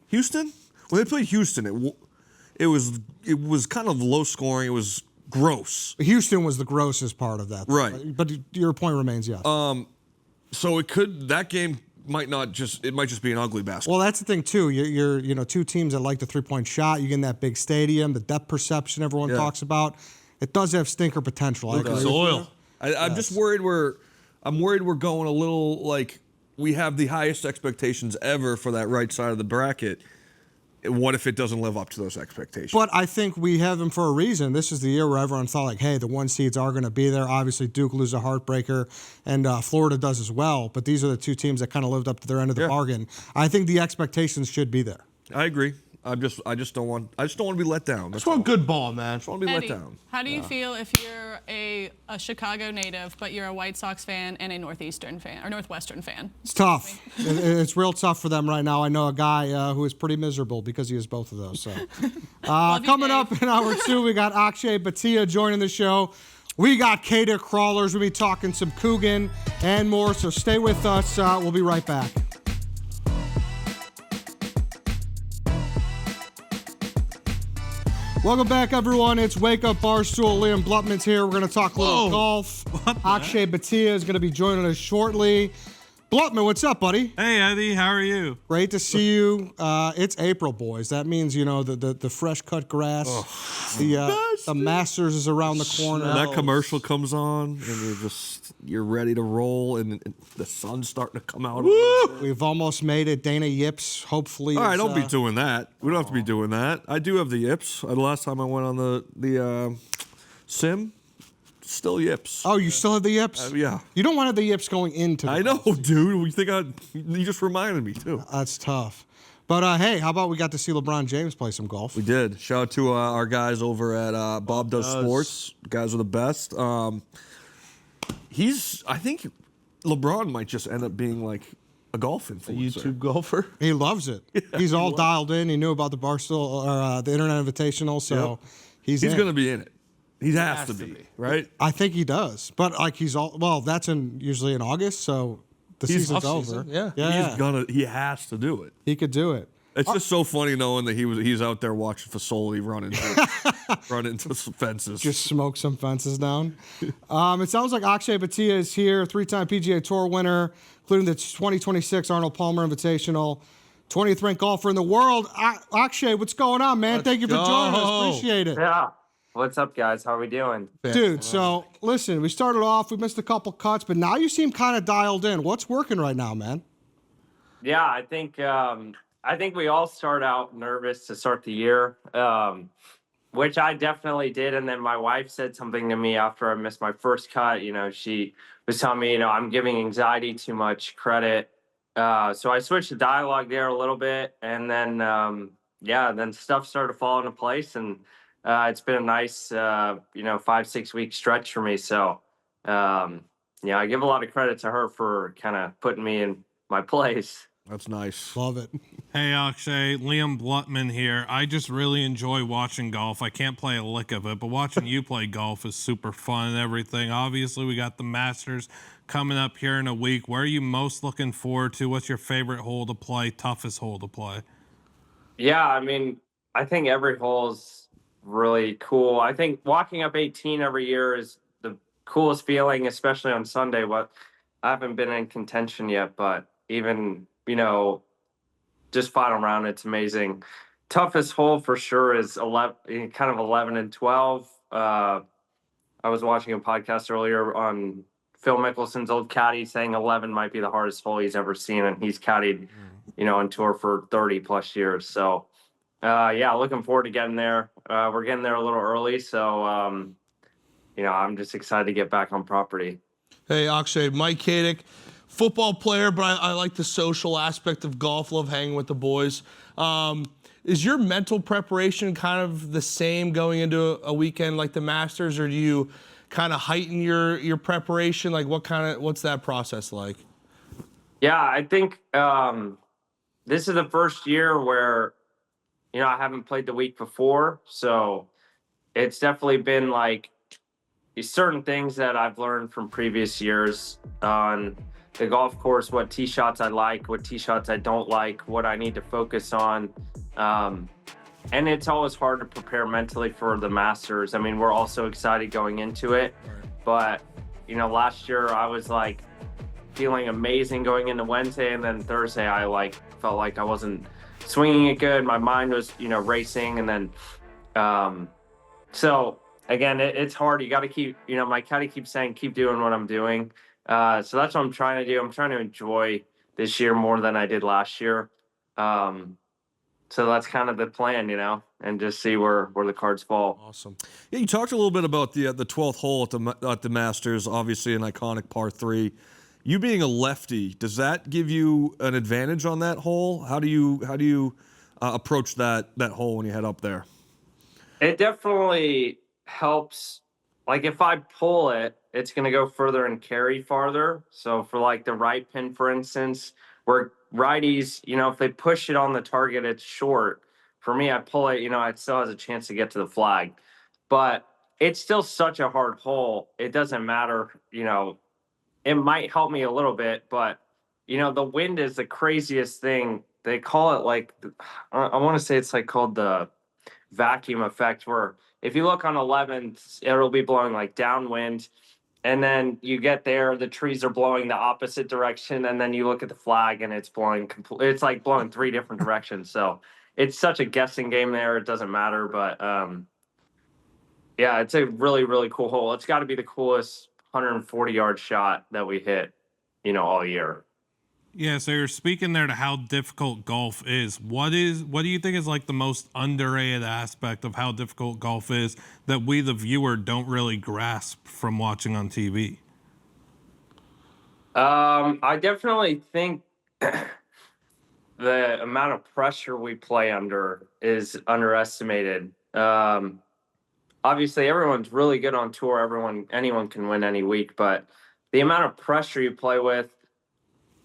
Houston. When they played Houston, it was kind of low scoring. It was gross. Houston was the grossest part of that, right? But your point remains, yes. So that game might just be an ugly basketball. Well, that's the thing too. You're two teams that like the 3-point shot. You get in that big stadium, the depth perception everyone talks about. It does have stinker potential. I'm just worried we're going a little like we have the highest expectations ever for that right side of the bracket. What if it doesn't live up to those expectations? But I think we have them for a reason. This is the year where everyone thought, like, hey, the 1 seeds are going to be there. Obviously, Duke loses a heartbreaker, and Florida does as well. But these are the two teams that kind of lived up to their end of the bargain. I think the expectations should be there. I agree. I just don't want to be let down. That's one good ball, man. I just want to be Eddie, let down. How do you feel if you're a Chicago native, but you're a White Sox fan and a Northwestern fan? It's tough. It's real tough for them right now. I know a guy who is pretty miserable because he has both of those. So, coming up in hour 2, we got Akshay Bhatia joining the show. We got Katic crawlers. We'll be talking some Coogan and more. So stay with us. We'll be right back. Welcome back, everyone. It's Wake Up Barstool. Liam Bluttman's here. We're going to talk a little golf. Akshay Bhatia is going to be joining us shortly. Bluttman, what's up, buddy? Hey, Eddie. How are you? Great to see you. It's April, boys. That means, the fresh cut grass, the The Masters is around the corner. And that commercial comes on, and you're ready to roll, and the sun's starting to come out. We've almost made it. Dana Yips, hopefully. All right, don't be doing that. We don't have to be doing that. I do have the yips. The last time I went on the sim, still yips. Oh, you still have the yips? Yeah. You don't want to have the yips going into the I know, dude. You just reminded me, too. That's tough. But, hey, how about we got to see LeBron James play some golf? We did. Shout out to our guys over at Bob Does Sports. You guys are the best. I think LeBron might just end up being like a golf influencer. A YouTube golfer. He loves it. Yeah, he's all dialed in. He knew about the Barstool or the Internet Invitational, so he's going to be in it. He has to be, right? I think he does. But like that's usually in August, so the season's over. Yeah. He has to do it. He could do it. It's just so funny knowing that he's out there watching Fasoli run into some fences. Just smoke some fences down. It sounds like Akshay Bhatia is here, 3-time PGA Tour winner, including the 2026 Arnold Palmer Invitational, 20th ranked golfer in the world. Akshay, what's going on, man? Thank you for joining us. Appreciate it. Yeah. What's up, guys? How are we doing? Dude, so listen, we started off, we missed a couple cuts, but now you seem kind of dialed in. What's working right now, man? Yeah, I think we all start out nervous to start the year, which I definitely did. And then my wife said something to me after I missed my first cut. You know, she was telling me, I'm giving anxiety too much credit. So I switched the dialogue there a little bit. And then, then stuff started to fall into place. And it's been a nice, 5-6 week stretch for me. So, I give a lot of credit to her for kind of putting me in my place. That's nice. Love it. Hey, Akshay, Liam Bluttman here. I just really enjoy watching golf. I can't play a lick of it, but watching you play golf is super fun and everything. Obviously, we got the Masters coming up here in a week. Where are you most looking forward to? What's your favorite hole to play, toughest hole to play? Yeah, I think every hole's really cool. I think walking up 18 every year is the coolest feeling, especially on Sunday. I haven't been in contention yet, but even just final round, it's amazing. Toughest hole for sure is 11 and 12. I was watching a podcast earlier on Phil Mickelson's old caddy saying 11 might be the hardest hole he's ever seen, and he's caddied, on tour for 30 plus years. So, looking forward to getting there. We're getting there a little early, so I'm just excited to get back on property. Hey, Akshay, Mike Katic. Football player, but I like the social aspect of golf, love hanging with the boys. Is your mental preparation kind of the same going into a weekend like the Masters, or do you kind of heighten your preparation? Like what's that process like? Yeah, I think this is the first year where, I haven't played the week before. So it's definitely been like certain things that I've learned from previous years on the golf course, what tee shots I like, what tee shots I don't like, what I need to focus on. And it's always hard to prepare mentally for the Masters. We're all so excited going into it. But, last year I was like feeling amazing going into Wednesday, and then Thursday I felt like I wasn't swinging it good. My mind was, racing. And then, so again, it's hard. You got to keep, my caddy keeps saying, keep doing what I'm doing. So that's what I'm trying to do. I'm trying to enjoy this year more than I did last year. So that's kind of the plan, and just see where the cards fall. Awesome. Yeah, you talked a little bit about the 12th hole at the Masters, obviously an iconic par 3. You being a lefty, does that give you an advantage on that hole? How do you approach that hole when you head up there? It definitely helps. Like if I pull it, it's going to go further and carry farther. So for like the right pin, for instance, where righties, if they push it on the target, it's short. For me, I pull it, it still has a chance to get to the flag. But it's still such a hard hole. It doesn't matter, it might help me a little bit, but, the wind is the craziest thing. They call it I want to say it's called the vacuum effect, where if you look on 11th, it'll be blowing downwind. And then you get there, the trees are blowing the opposite direction. And then you look at the flag and it's blowing, it's blowing 3 different directions. So it's such a guessing game there. It doesn't matter. But yeah, it's a really, really cool hole. It's got to be the coolest 140-yard shot that we hit, all year. Yeah, so you're speaking there to how difficult golf is. What do you think is like the most underrated aspect of how difficult golf is that we, the viewer, don't really grasp from watching on TV? I definitely think the amount of pressure we play under is underestimated. Obviously, everyone's really good on tour. Anyone can win any week, but the amount of pressure you play with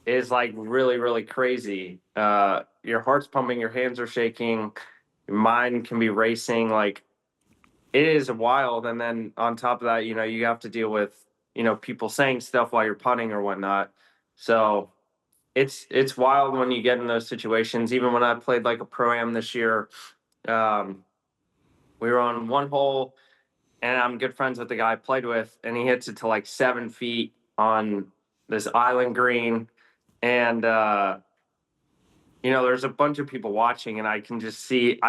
is like really, really crazy. Your heart's pumping, your hands are shaking, your mind can be racing. Like, it is wild. And then on top of that, you have to deal with, people saying stuff while you're putting or whatnot. So it's wild when you get in those situations. Even when I played like a pro-am this year, we were on one hole and I'm good friends with the guy I played with, and he hits it to like 7 feet on this island green. And, there's a bunch of people watching, and I can just see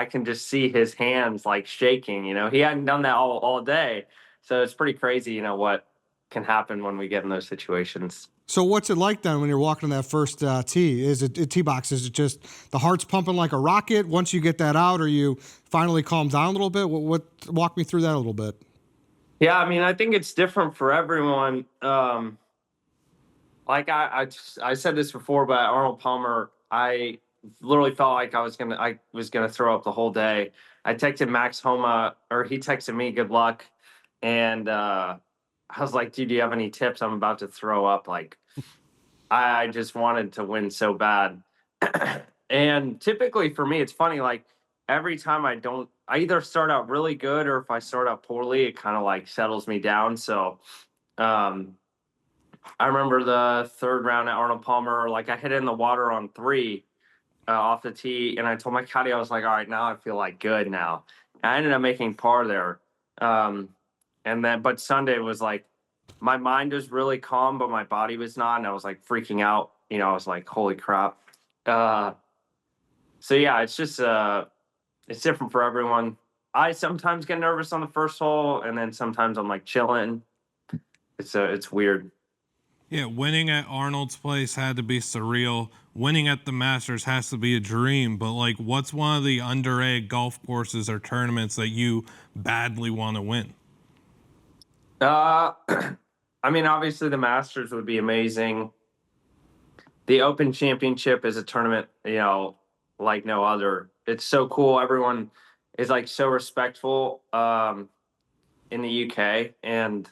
his hands like shaking. He hadn't done that all day. So it's pretty crazy, what can happen when we get in those situations. So what's it like then when you're walking on that first tee? Is it tee box? Is it just the heart's pumping like a rocket once you get that out, or you finally calm down a little bit? What walk me through that a little bit. Yeah, I mean, I think it's different for everyone. Like I said this before, but at Arnold Palmer, I literally felt like I was gonna throw up the whole day. I texted Max Homa, or he texted me, good luck, and I was like, dude, do you have any tips? I'm about to throw up. Like, I just wanted to win so bad. And typically for me, it's funny, like every time I either start out really good, or if I start out poorly, it kind of like settles me down. So I remember the third round at Arnold Palmer, like I hit it in the water on 3 off the tee, and I told my caddy, I was like, all right, now I feel like good now. And I ended up making par there. But Sunday was like, my mind was really calm, but my body was not, and I was like freaking out. I was like, holy crap. So yeah, it's just, it's different for everyone. I sometimes get nervous on the first hole, and then sometimes I'm like chilling. It's weird. Yeah, winning at Arnold's Place had to be surreal. Winning at the Masters has to be a dream. But, like, what's one of the underrated golf courses or tournaments that you badly want to win? I mean, obviously the Masters would be amazing. The Open Championship is a tournament, like no other. It's so cool. Everyone is, like, so respectful in the UK. And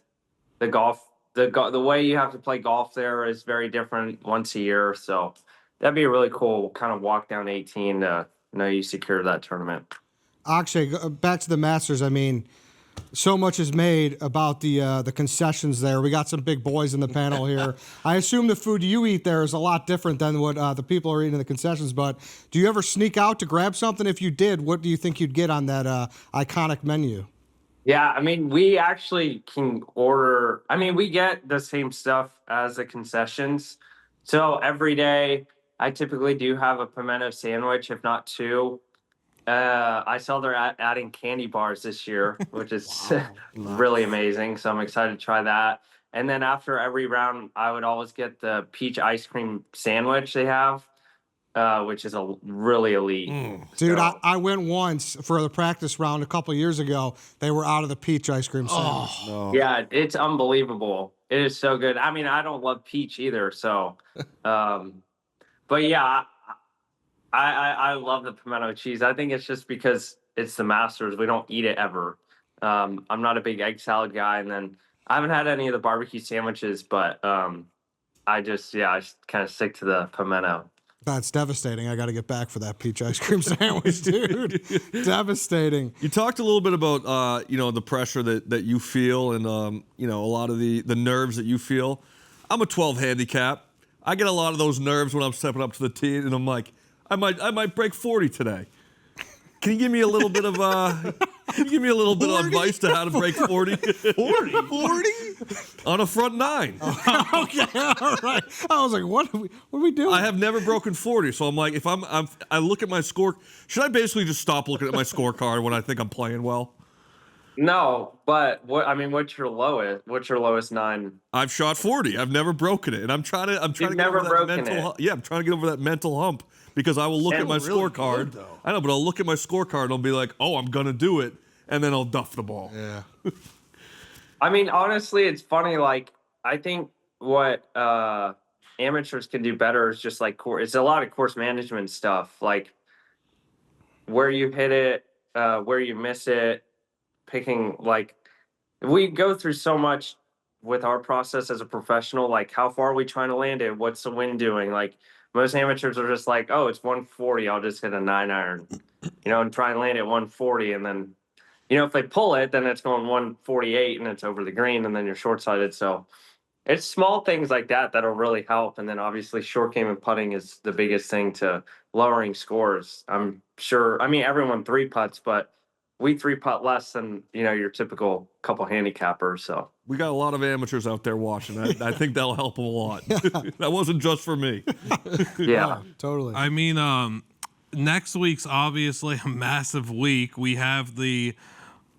the way you have to play golf there is very different once a year. So that'd be a really cool kind of walk down 18 to know you secure that tournament. Akshay, back to the Masters. I mean, so much is made about the concessions there. We got some big boys in the panel here. I assume the food you eat there is a lot different than what the people are eating in the concessions, but do you ever sneak out to grab something? If you did, what do you think you'd get on that iconic menu? Yeah, I mean, we actually can order. I mean, we get the same stuff as the concessions. So every day, I typically do have a pimento sandwich, if not 2. I saw they're adding candy bars this year, which is really amazing. So I'm excited to try that. And then after every round, I would always get the peach ice cream sandwich they have, which is a really elite. Dude, so, I went once for the practice round a couple years ago. They were out of the peach ice cream sandwich. Oh, no. Yeah, it's unbelievable. It is so good. I mean, I don't love peach either. So, but yeah, I love the pimento cheese. I think it's just because it's the Masters. We don't eat it ever. I'm not a big egg salad guy. And then I haven't had any of the barbecue sandwiches, but I kind of stick to the pimento. That's devastating. I got to get back for that peach ice cream sandwich, dude. Devastating. You talked a little bit about, the pressure that you feel and, a lot of the nerves that you feel. I'm a 12 handicap. I get a lot of those nerves when I'm stepping up to the tee, and I'm like, I might break 40 today. Can you give me a little bit of advice to how to break 40? 40 on a front 9. Oh, okay, all right. I was like, what are we doing? I have never broken 40, so I'm like, if I look at my score, should I basically just stop looking at my scorecard when I think I'm playing well? No, but what's your lowest? What's your lowest 9? I've shot 40. I've never broken it, and I'm trying to get never over that broken mental. it. Yeah, I'm trying to get over that mental hump because I will look at my scorecard. good, though. I know, but I'll look at my scorecard and I'll be like, "Oh, I'm gonna do it," and then I'll duff the ball. Yeah. I mean, honestly, it's funny. Like, I think what amateurs can do better is just like it's a lot of course management stuff, like where you hit it, where you miss it, picking. Like, we go through so much with our process as a professional. Like, how far are we trying to land it? What's the wind doing? Like, most amateurs are just like, oh, it's 140. I'll just hit a 9-iron, and try and land it 140, and then. If they pull it, then it's going 148 and it's over the green, and then you're short-sighted. So it's small things like that that'll really help. And then obviously short game and putting is the biggest thing to lowering scores. I'm sure. I mean, everyone 3-putts, but we 3-putt less than your typical couple handicappers. So We got a lot of amateurs out there watching. I think that'll help them a lot. That wasn't just for me. yeah. Totally. I mean, next week's obviously a massive week. We have the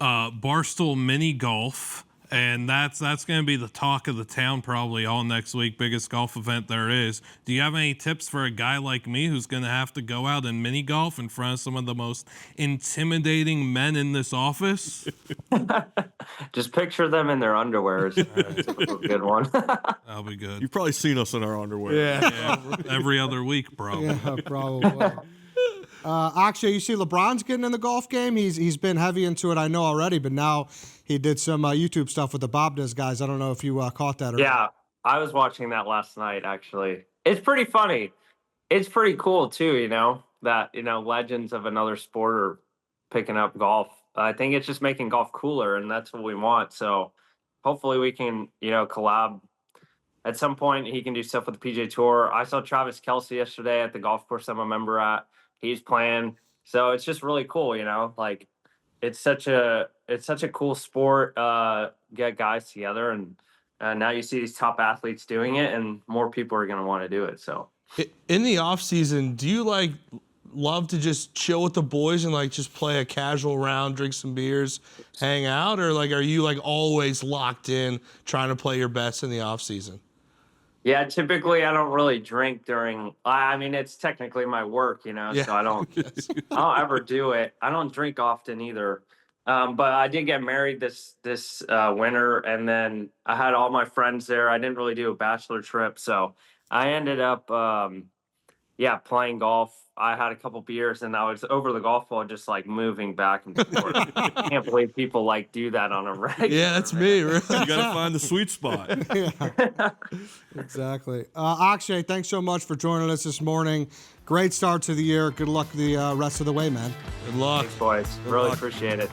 Barstool mini golf, and that's going to be the talk of the town probably all next week. Biggest golf event there is. Do you have any tips for a guy like me who's going to have to go out and mini golf in front of some of the most intimidating men in this office? Just picture them in their underwear is a good one. That'll be good. You've probably seen us in our underwear. Yeah, every other week, probably. Yeah, probably. Akshay, you see LeBron's getting in the golf game. He's been heavy into it, I know already, but now he did some YouTube stuff with the Bob Does guys. I don't know if you caught that or Yeah, I was watching that last night, actually. It's pretty funny. It's pretty cool, too, that, legends of another sport are picking up golf. I think it's just making golf cooler, and that's what we want. So hopefully we can, collab. At some point, he can do stuff with the PGA Tour. I saw Travis Kelce yesterday at the golf course I'm a member at. He's playing. So it's just really cool, like it's such a cool sport, get guys together, and now you see these top athletes doing it, and more people are going to want to do it. So In the off season, do you love to just chill with the boys and just play a casual round, drink some beers, hang out, or are you always locked in trying to play your best in the off season? yeah, typically I don't really drink during. I mean, it's technically my work, so I don't. I don't ever do it. I don't drink often either. But I did get married this winter, and then I had all my friends there. I didn't really do a bachelor trip, so I ended up, playing golf. I had a couple beers, and I was over the golf ball, just moving back and forth. I can't believe people do that on a regular. Yeah, that's me. Really. You got to find the sweet spot. Exactly. Akshay, thanks so much for joining us this morning. Great start to the year. Good luck the rest of the way, man. Good luck. Thanks, boys. Really appreciate it.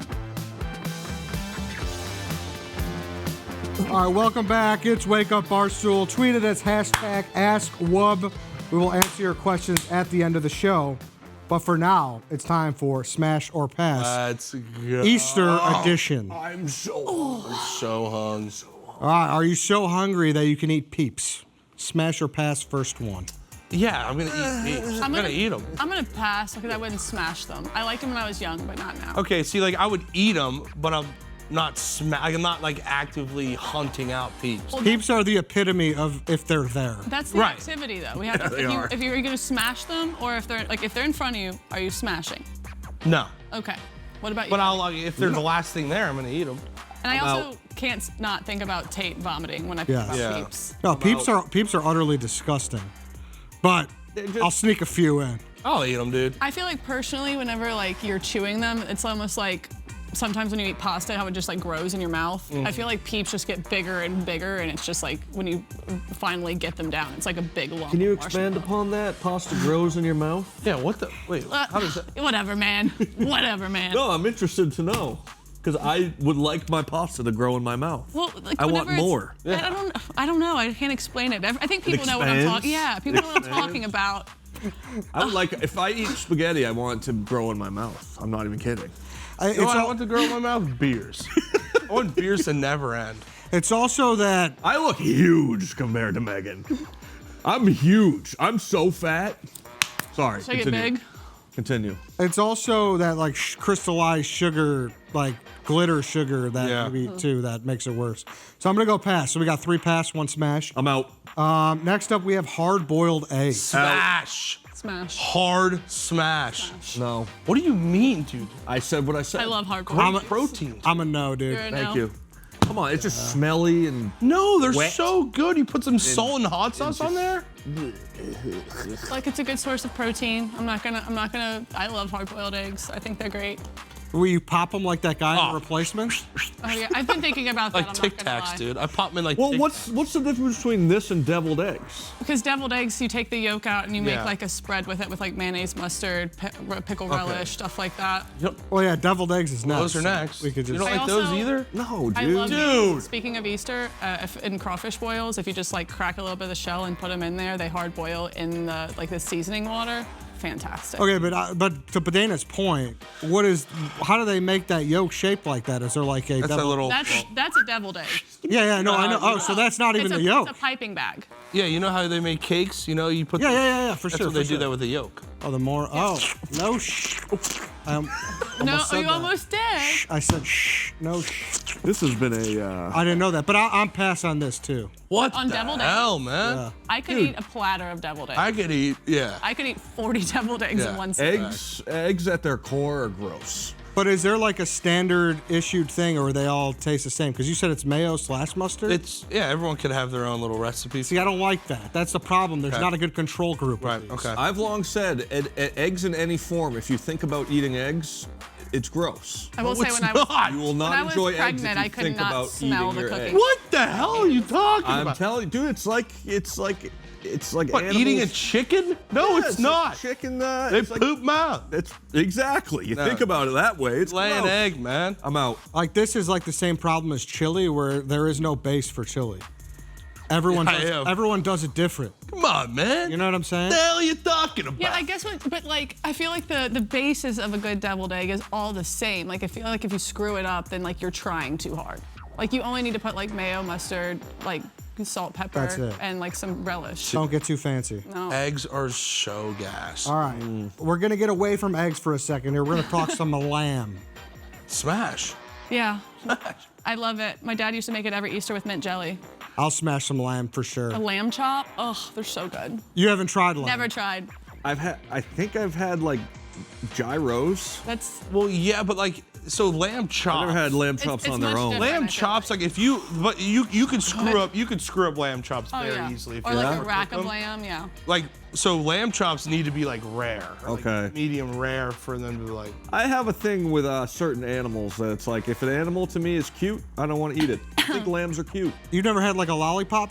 All right, welcome back. It's Wake Up Barstool. Tweet it as #AskWub. We will answer your questions at the end of the show. But for now, it's time for Smash or Pass. Let's go. Easter edition. I'm so hung. All right, are you so hungry that you can eat Peeps? Smash or pass, first one. Yeah, I'm gonna eat Peeps. I'm gonna eat them. I'm gonna pass because I wouldn't smash them. I liked them when I was young, but not now. Okay, see, I would eat them, but I'm not I'm not actively hunting out Peeps. Peeps are the epitome of if they're there. That's the activity, though. We have Yeah, if you're gonna smash them, or if they're in front of you, are you smashing? No. Okay. What about you? But if they're the last thing there, I'm gonna eat them. And I also can't not think about Tate vomiting when I think about Peeps. No, Peeps are utterly disgusting. But I'll sneak a few in. I'll eat them, dude. I feel like personally, whenever you're chewing them, it's almost like sometimes when you eat pasta, how it just grows in your mouth. I feel like Peeps just get bigger and bigger, and it's just when you finally get them down, it's like a big lump. Can you expand upon that? Pasta grows in your mouth? Yeah, what the? Wait, how does that? Whatever, man. Whatever, man. No, I'm interested to know. Because I would like my pasta to grow in my mouth. Well, I want more. I don't know. I can't explain it. I think people know what I'm talking. Yeah, people know what I'm talking about. I would like, if I eat spaghetti, I want it to grow in my mouth. I'm not even kidding. I want to grow in my mouth? Beers. I want beers to never end. It's also that I look huge compared to Megan. I'm huge. I'm so fat. Sorry. Should I get big? Continue. It's also that like crystallized sugar, like glitter sugar that we eat too, that makes it worse. So I'm gonna go pass. So we got 3 pass, 1 smash. I'm out. Next up we have hard-boiled eggs. Smash. Smash. Hard smash. No. What do you mean, dude? I said what I said. I love hard Protein. I'm a no, dude. You're a Thank no. you. Come on, it's just smelly and No, they're wet. so good. You put some salt and hot sauce on there. Like it's a good source of protein. I'm not gonna. I love hard-boiled eggs. I think they're great. Will you pop them like that guy in Replacements? Oh yeah, I've been thinking about that. Like I'm Tic not gonna Tacs, lie. dude. I pop them in like. Well, Tic what's the difference between this and deviled eggs? Because deviled eggs, you take the yolk out and you make Yeah. like a spread with it with like mayonnaise, mustard, pickle relish, stuff like that. Well, yeah, deviled eggs is next. Those are next. We could just. You don't I like those also- either? No, dude. I love Dude. Speaking of Easter, in crawfish boils, if you just like crack a little bit of the shell and put them in there, they hard boil in the like the seasoning water. Fantastic. Okay, but to Badana's point, how do they make that yolk shaped like that? Is there like a That's devil? a little. That's a deviled egg. Yeah, no, I know. Oh, so that's not even It's the yolk. It's a piping bag. Yeah, you know how they make cakes? You know, you put. Yeah, for That's sure. what they for do sure. that with the yolk. Oh, the more. Oh, no. No, said you that. almost did. I said shh. No. This has been a. I didn't know that, but I'm pass on this too. What On the deviled hell, eggs? man? Yeah. I could eat a platter of deviled eggs. I could eat. Yeah. I could eat 40 deviled eggs in one sitting. Eggs at their core are gross. But is there like a standard issued thing, or they all taste the same? Because you said it's mayo / mustard. It's Everyone could have their own little recipe. See, I don't like that. That's the problem. There's Okay. not a good control group. Right. With these. Okay. I've long said eggs in any form, if you think about eating eggs, it's gross. I will No, say it's when I was not. You will when not I was enjoy eggs if pregnant, you I could think not about smell eating the your cooking. eggs. What the hell are you talking I'm about? telling you, dude, it's like What, eating a animals- chicken? No, Yeah, it's not. Chicken. They it's like, poop them out. it's exactly. You No. think about it that way. It's Lay an gross. egg, man. I'm out. Like this is like the same problem as chili, where there is no base for chili. Everyone does it different. Come on, man. You know what I'm saying? What the hell are you talking about? Yeah, I guess but like I feel like the basis of a good deviled egg is all the same. Like I feel like if you screw it up, then like you're trying too hard. Like you only need to put like mayo, mustard, like salt, pepper, That's it. and like some relish. Don't get too fancy. No. Eggs are so gas. All right, we're gonna get away from eggs for a second here. We're gonna talk some lamb. Smash. Yeah. I love it. My dad used to make it every Easter with mint jelly. I'll smash some lamb for sure. A lamb chop, oh, they're so good. You haven't tried lamb? Never tried. I think I've had like gyros. That's Well, yeah, but like, so lamb chops. I've never had lamb chops it's on their much own. different. I Lamb feel chops, like if you could screw up lamb chops oh very yeah. easily if Or you like ever a rack cook of them. lamb, yeah. Like, so lamb chops need to be like rare. Or, like, Okay. medium rare for them to like. I have a thing with certain animals that it's like if an animal to me is cute, I don't want to eat it. I think lambs are cute. You've never had like a lollipop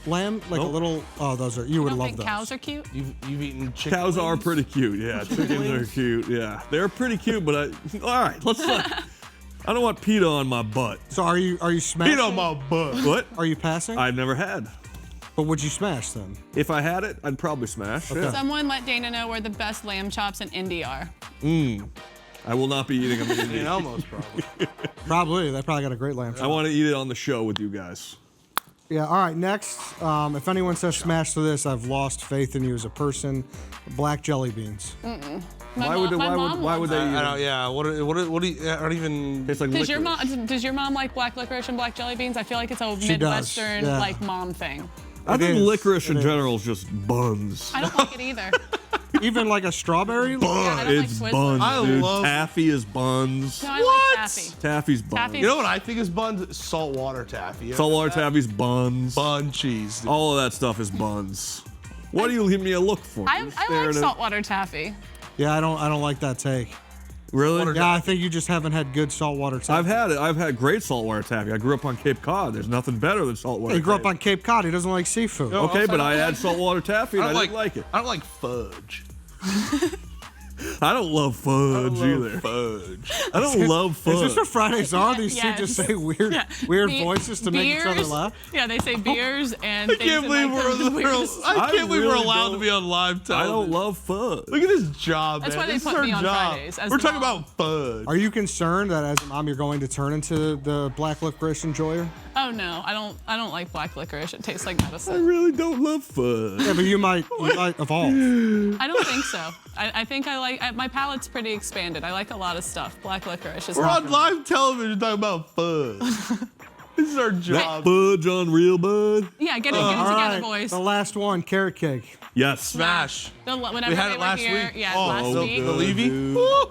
lamb, like a Nope. little. Oh, those are. You I would don't love think those. cows are cute. You've eaten chicken. Cows are wings? pretty cute, yeah. Chickens are cute, yeah. They're pretty cute, but all right, let's not. I don't want PETA on my butt. So are you smashing? Eat on my butt. What? Are you passing? I've never had. But would you smash them? If I had it, I'd probably smash. Yeah. Someone let Dana know where the best lamb chops in Indy are. I will not be eating them. in In Elmo's probably. Probably. They probably got a great lamb I chop. want to eat it on the show with you guys. Yeah. All right. Next, if anyone says smash to this, I've lost faith in you as a person. Black jelly beans. Why would they eat I them? don't. Yeah. What do you? I don't even. It's like Does your licorice. does your mom like black licorice and black jelly beans? I feel like it's a She does, Midwestern yeah. like mom thing. I It think is, licorice in it is. general is just buns. I don't like it either. Even like a strawberry. I don't It's like Twizzlers. buns, I dude. love- Taffy is buns. No, I What? like taffy. Taffy's buns. Taffy- You know what I think is buns? Saltwater taffy. You Saltwater ever had taffy's buns. that? Bun cheese. dude. All of that stuff is buns. What do you give me a look for? I You're like staring at- saltwater taffy. Yeah, I don't like that take. Really? Yeah, I think you just haven't had good saltwater taffy. I've had it. I've had great saltwater taffy. I grew up on Cape Cod. There's nothing better than saltwater. He grew up taffy. on Cape Cod. He doesn't like seafood. No. Okay, Also, but I I don't had like- saltwater taffy and I didn't like it. I don't like fudge. I don't love fudge either. Fudge. I don't love fudge. Is this what Fridays are? These two just Yes. say weird Be- voices to make each other beers- laugh? Yeah, they say beers and I things can't in, believe like, the weirdest- I can't believe we're really allowed to don't- be on live I television. don't love fudge. Look at this job, That's man. why they This put is our me on job. Fridays as We're talking mom. about fudge. Are you concerned that as a mom you're going to turn into the black licorice enjoyer? Oh no, I don't like black licorice. It tastes like I medicine. really don't love fudge. Yeah, but you might evolve. I don't think so. I think I like my palate's pretty expanded. I like a lot of stuff. Black licorice is We're not on live television talking about fudge. This is our job. Fudge on real bud. Yeah, get it All together, right, boys. the last one, carrot cake. Yes. Smash. Whenever We had they it were last here, week. Yeah, Oh, last week. the Levy.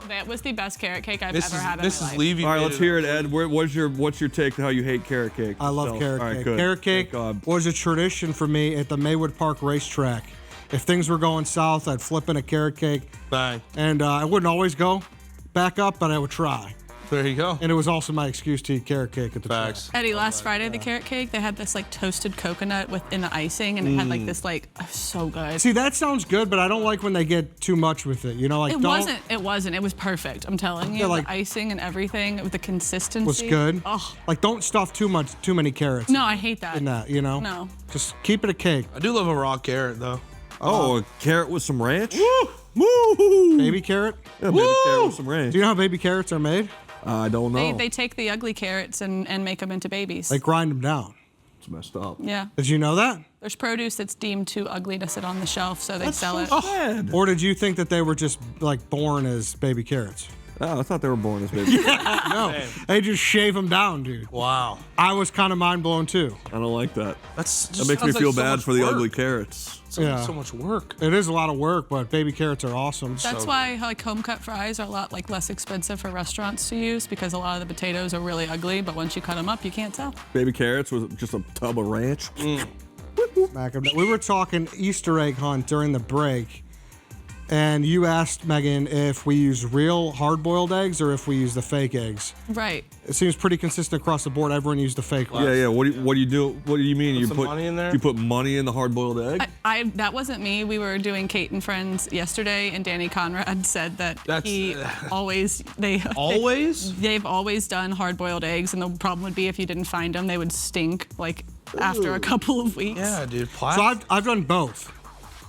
That was the best carrot cake I've Mrs. ever had in my Mrs. life. Levy. All right, made let's hear it, Ed. What's your take to how you hate carrot cake? I love yourself? carrot All cake. right, good. Carrot cake Thank God. was a tradition for me at the Maywood Park racetrack. If things were going south, I'd flip in a carrot cake, Bang. and I wouldn't always go back up, but I would try. There you go. And it was also my excuse to eat carrot cake at the track. Facts. Eddie, last Friday, the carrot cake, they had this like toasted coconut in the icing, and it had like this so good. See, that sounds good, but I don't like when they get too much with it. You know, like It don't. wasn't. It was perfect. I'm telling you. Yeah, like- the icing and everything with the consistency Was good. Oh Like, don't stuff too many carrots no, I hate that. in that. You know. No. Just keep it a cake. I do love a raw carrot though. Oh, a carrot with some ranch? Woo! Baby carrot. Yeah, baby carrot with some ranch. Do you know how baby carrots are made? I don't know. They take the ugly carrots and make them into babies. They grind them down. It's messed up. yeah. Did you know that? There's produce that's deemed too ugly to sit on the shelf, so they sell it. Sad. Or did you think that they were just like born as baby carrots? Oh, I thought they were born as babies. No, they just shave them down, dude. Wow. I was kind of mind blown too. I don't like that. That's That makes me feel bad for the ugly carrots. Yeah. So much work. It is a lot of work, but baby carrots are awesome. That's why like home cut fries are a lot less expensive for restaurants to use because a lot of the potatoes are really ugly, but once you cut them up, you can't tell. Baby carrots with just a tub of ranch. We were talking Easter egg hunt during the break, and you asked Megan if we use real hard-boiled eggs or if we use the fake eggs. Right. It seems pretty consistent across the board. Everyone used the fake ones. Yeah. What do you do? What do you mean? You some put money in there? You put money in the hard-boiled egg? That wasn't me. We were doing Kate and Friends yesterday, and Danny Conrad said that they've always done hard-boiled eggs, and the problem would be if you didn't find them, they would stink like after a couple of weeks. Yeah, dude. So I've done both,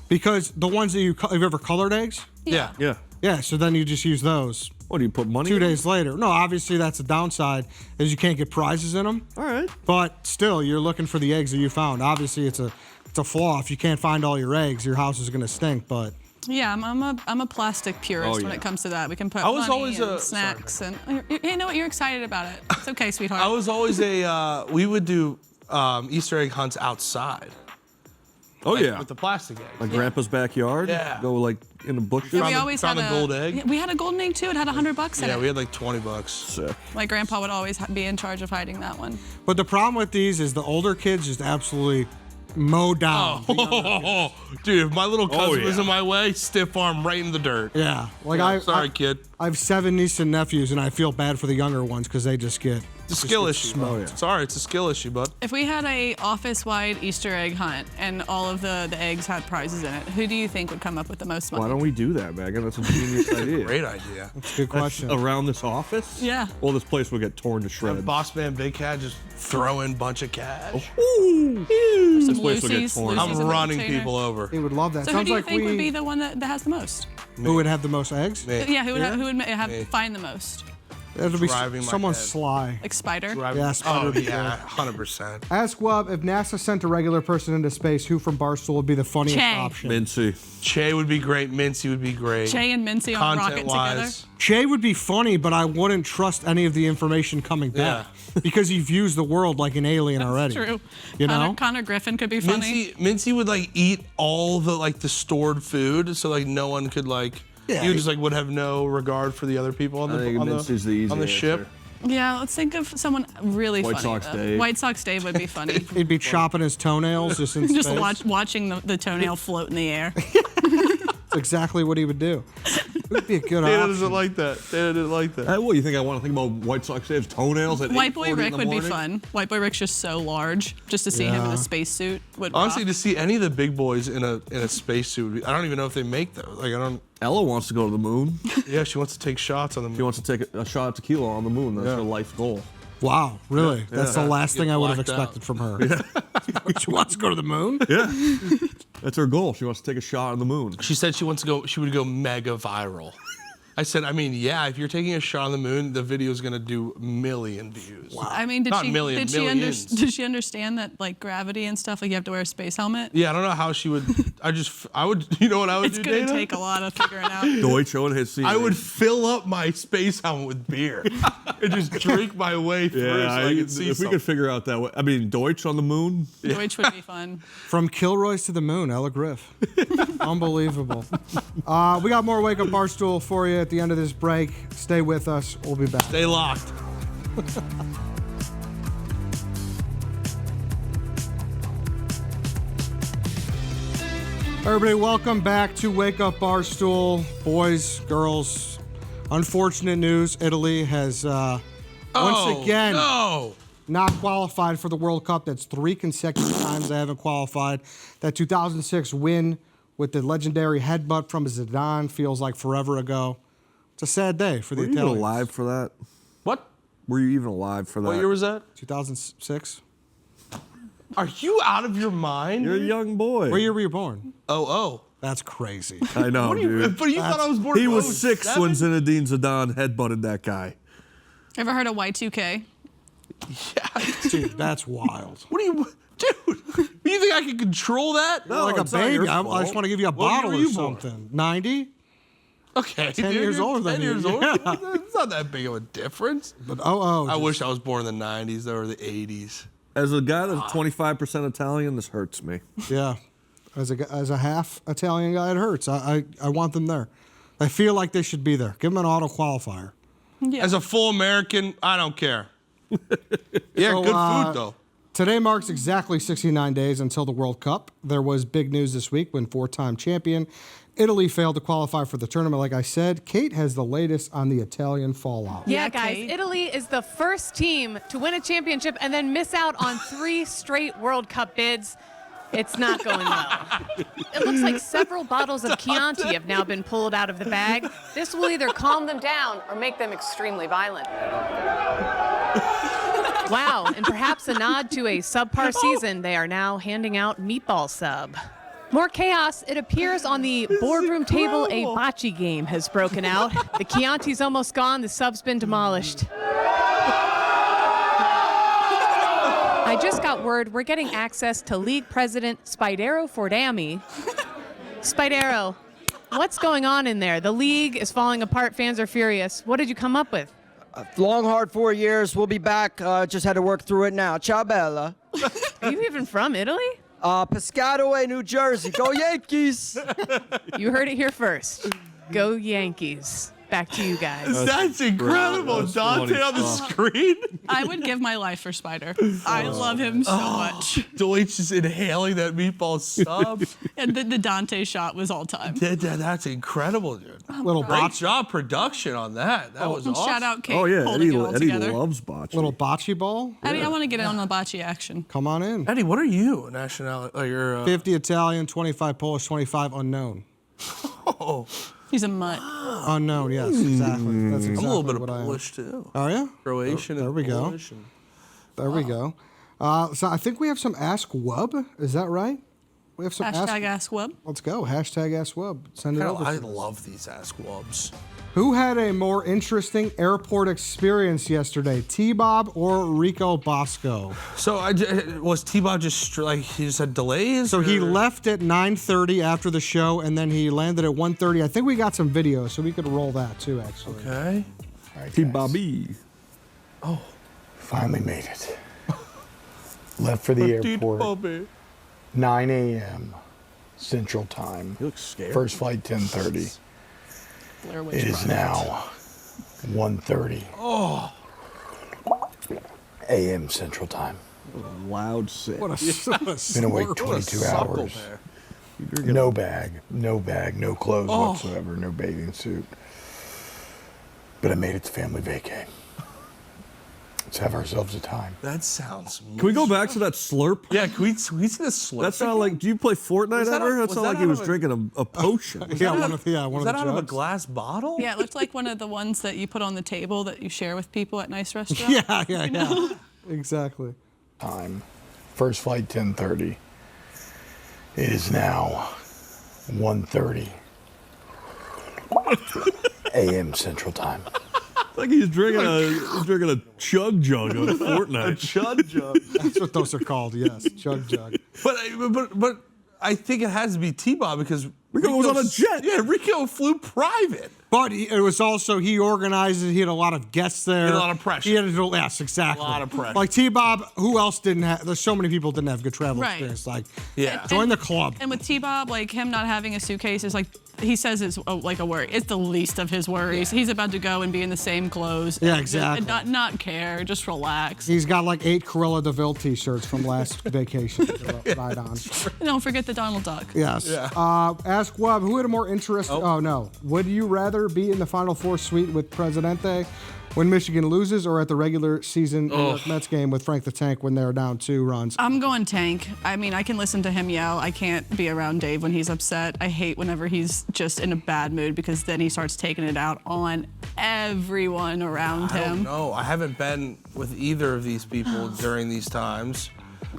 because the ones that have you ever colored eggs? Yeah. Yeah. Yeah. So then you just use those. What do you put money? 2 in? days later. No, obviously that's the downside, is you can't get prizes in them. All right. But still, you're looking for the eggs that you found. Obviously, it's a flaw. If you can't find all your eggs, your house is gonna stink. But Yeah, I'm a plastic purist when yeah. it comes to that. We can put I was money always and a- snacks and you know what, you're excited about it. It's okay, sweetheart. I was always we would do Easter egg hunts outside. Oh Like, yeah. With the plastic eggs. Like Grandpa's backyard. Yeah. Go like in the bushes. Yeah, we found the- always found had the gold egg? Yeah, we had a golden egg too. It had $100 in Yeah, it. we had like $20. Sick. My grandpa would always be in charge of hiding that one. the problem with these is the older kids just absolutely mow down. Oh, dude, if my little cousin was yeah. in my way, stiff arm right in the dirt. Yeah, like Sorry, kid. I have 7 nieces and nephews, and I feel bad for the younger ones because they just get. It's a skill issue. Sorry, it's a skill issue, bud. If we had a office-wide Easter egg hunt and all of the eggs had prizes in it, who do you think would come up with the most money? Why don't we do that, Megan? That's a genius idea. Great idea. Good question. Around this office? Yeah. Well, this place will get torn to shreds. Boss man Big Cat just throw in a bunch of cash. Some This place will get Lucy's, torn. I'm Lucy's a running container. people over. He would love that. So who Sounds do you like think would be the one that has the most? who would have the most eggs? Me. Yeah, who would find the most? It'll be Driving my someone head. sly. Like Spider? Yeah, Spider Oh, would be yeah, 100%. Ask Webb, if NASA sent a regular person into space, who from Barstool would be the funniest Che. option? Mincy. Che would be great. Mincy would be great. Jay and Mincy on a rocket together? Content-wise. Che would be funny, but I wouldn't trust any of the information coming back because he views the world like an alien already. True. You know? Connor Griffin could be funny. Mincy would like eat all the stored food, so like no one could like. Yeah. He just like would have no regard for the other people on I think Mincy's the easy on the ship. answer. Yeah, let's think of someone really White funny. Sox though. Dave. White Sox Dave would be funny. He'd be chopping his toenails just in Just space. watching the toenail float in the air. That's exactly what he would do. It would be a good Dana option. doesn't like that. Dana didn't like that. Hey, what, you think I want to think about White Sox Dave's toenails at White Boy 8:40 in Rick the would be morning? fun. White Boy Rick's just so large. Just to see him in a spacesuit would Honestly, rock. to see any of the big boys in a spacesuit, would be- I don't even know if they make those. Like I don't. Ella wants to go to the moon. Yeah, she wants to take shots on them. She wants to take a shot of tequila on the moon. That's her life goal. Wow, really? That's the last thing I would have blacked out. expected from her. She wants to go to the moon? Yeah. That's her goal. She wants to take a shot on the moon. She said she wants to go. She would go mega viral. I said, I mean, yeah, if you're taking a shot on the moon, the video is going to do million views. Wow. I mean, did she understand that like gravity and stuff, like you have to wear a space helmet? Yeah, I don't know how she would. I would. You know what I would do? It's going Dana? to take a lot of figuring out. Deutsch on his seat. I would fill up my space helmet with beer and just drink my way through so I could see if we could figure out that way. I mean, Deutsch on the moon. Deutsch would be fun. From Kilroy's to the moon, Ella Griff. Unbelievable. We got more Wake Up Barstool for you at the end of this break. Stay with us. We'll be back. Stay locked. Everybody, welcome back to Wake Up Barstool. Boys, girls, unfortunate news. Italy has once again not qualified for the World Cup. That's 3 consecutive times they haven't qualified. That 2006 win with the legendary headbutt from Zidane feels like forever ago. It's a sad day for the Italians. Were you even alive for that? What? Were you even alive for that? What year was that? 2006. Are you out of your mind? You're a young boy. What year were you born? Oh. That's crazy. I know, dude. But you thought I was born He in was 6 07? when Zinedine Zidane headbutted that guy. Ever heard of Y2K? Yeah. Dude, that's wild. What are you... Dude, you think I can control that? No, like a baby. I just want to give you a bottle or something. 90? Okay, 10 years older than 10 you. years older. Yeah. It's not that big of a difference. But I wish I was born in the 90s or the 80s. As a guy that's 25% Italian, this hurts me. Yeah. As a half Italian guy, it hurts. I want them there. I feel like they should be there. Give them an auto qualifier. Yeah. As a full American, I don't care. Yeah, So, good food, though. Today marks exactly 69 days until the World Cup. There was big news this week when 4-time champion Italy failed to qualify for the tournament. Like I said, Kate has the latest on the Italian fallout. Yeah, guys, Italy is the first team to win a championship and then miss out on 3 straight World Cup bids. It's not going well. It looks like several bottles of Chianti have now been pulled out of the bag. This will either calm them down or make them extremely violent. Wow, and perhaps a nod to a subpar season, they are now handing out meatball sub. More chaos. It appears on the boardroom table a bocce game has broken out. The Chianti's almost gone. The sub's been demolished. I just got word we're getting access to league president Spidero Fordami. Spidero, what's going on in there? The league is falling apart. Fans are furious. What did you come up with? Long, hard 4 years. We'll be back. Just had to work through it now. Ciao, Bella. Are you even from Italy? Piscataway, New Jersey. Go Yankees! You heard it here first. Go Yankees. Back to you guys. That's incredible. That's Dante on the screen. I would give my life for Spider. I love him so much. Deutsch is inhaling that meatball sub. And the Dante shot was all time. That's incredible, dude. Little Great botch, job production on that. That was awesome. Shout out Kate. Oh, yeah. holding it all Eddie together. loves bocce. little bocce ball. Eddie, I want to get in on the bocce action. Come on in. Eddie, what are you? Nationality? Oh, you're 50 Italian, 25 Polish, 25 unknown. Oh, He's a mutt. Unknown, yes, exactly. That's exactly I'm a little bit of what I am. Polish too. Are you? Croatian There and we go. Polish. And There we go. So I think we have some Ask Wub. Is that right? We have some Hashtag Ask Wub. Let's go. Hashtag Ask Wub. Send it over. I to us. love these Ask Wubs. Who had a more interesting airport experience yesterday, T-Bob or Rico Bosco? So was T-Bob just like he just had delays? So he or- left at 9:30 after the show, and then he landed at 1:30. I think we got some video, so we could roll that too, actually. Okay. All right, T-Bobby. Oh. finally made it. Left for the airport, 9 a.m. Central Time. He looks scared. First flight 10:30. It is now 1:30 a.m. Central Time. Loud sick. What a Been awake 22 hours. No bag, no clothes whatsoever, no bathing suit. But I made it to family vacay. Let's have ourselves a time. That sounds. Can we go back to that slurp? Yeah, can we see the slurp? That sounded like. Do you play Fortnite Was that ever? a- That was sounded that like he out was of a- drinking a potion. one Was of that the out of a jugs. glass bottle? Yeah, it looked like one of the ones that you put on the table that you share with people at nice restaurants. Yeah. Exactly. Time. First flight 10:30. It is now 1:30 a.m. Central Time. Like he's drinking a chug jug of Fortnite. A chug jug. That's what those are called. Yes, chug jug. But I think it has to be T-Bob because Rico was on a jet. Yeah, Rico flew private. But it was also, he organized it. He had a lot of guests there. He had a lot of pressure. He had yes, exactly. A lot of pressure. Like T-Bob, who else didn't have, there's so many people didn't have good travel experience. Like, join the club. And with T-Bob, like him not having a suitcase is like, he says it's like a worry. It's the least of his worries. He's about to go and be in the same clothes. Yeah, and exactly. And not care, just relax. He's got like 8 Cruella de Vil t-shirts from last vacation to ride on. And don't forget the Donald Duck. Yes. Yeah. Ask Webb, who had a more interest? Oh, no. Would you rather be in the Final Four suite with Presidente when Michigan loses, or at the regular season New York Mets game with Frank the Tank when they're down 2 runs? I'm going Tank. I mean, I can listen to him yell. I can't be around Dave when he's upset. I hate whenever he's just in a bad mood because then he starts taking it out on everyone around him. I don't know. I haven't been with either of these people during these times,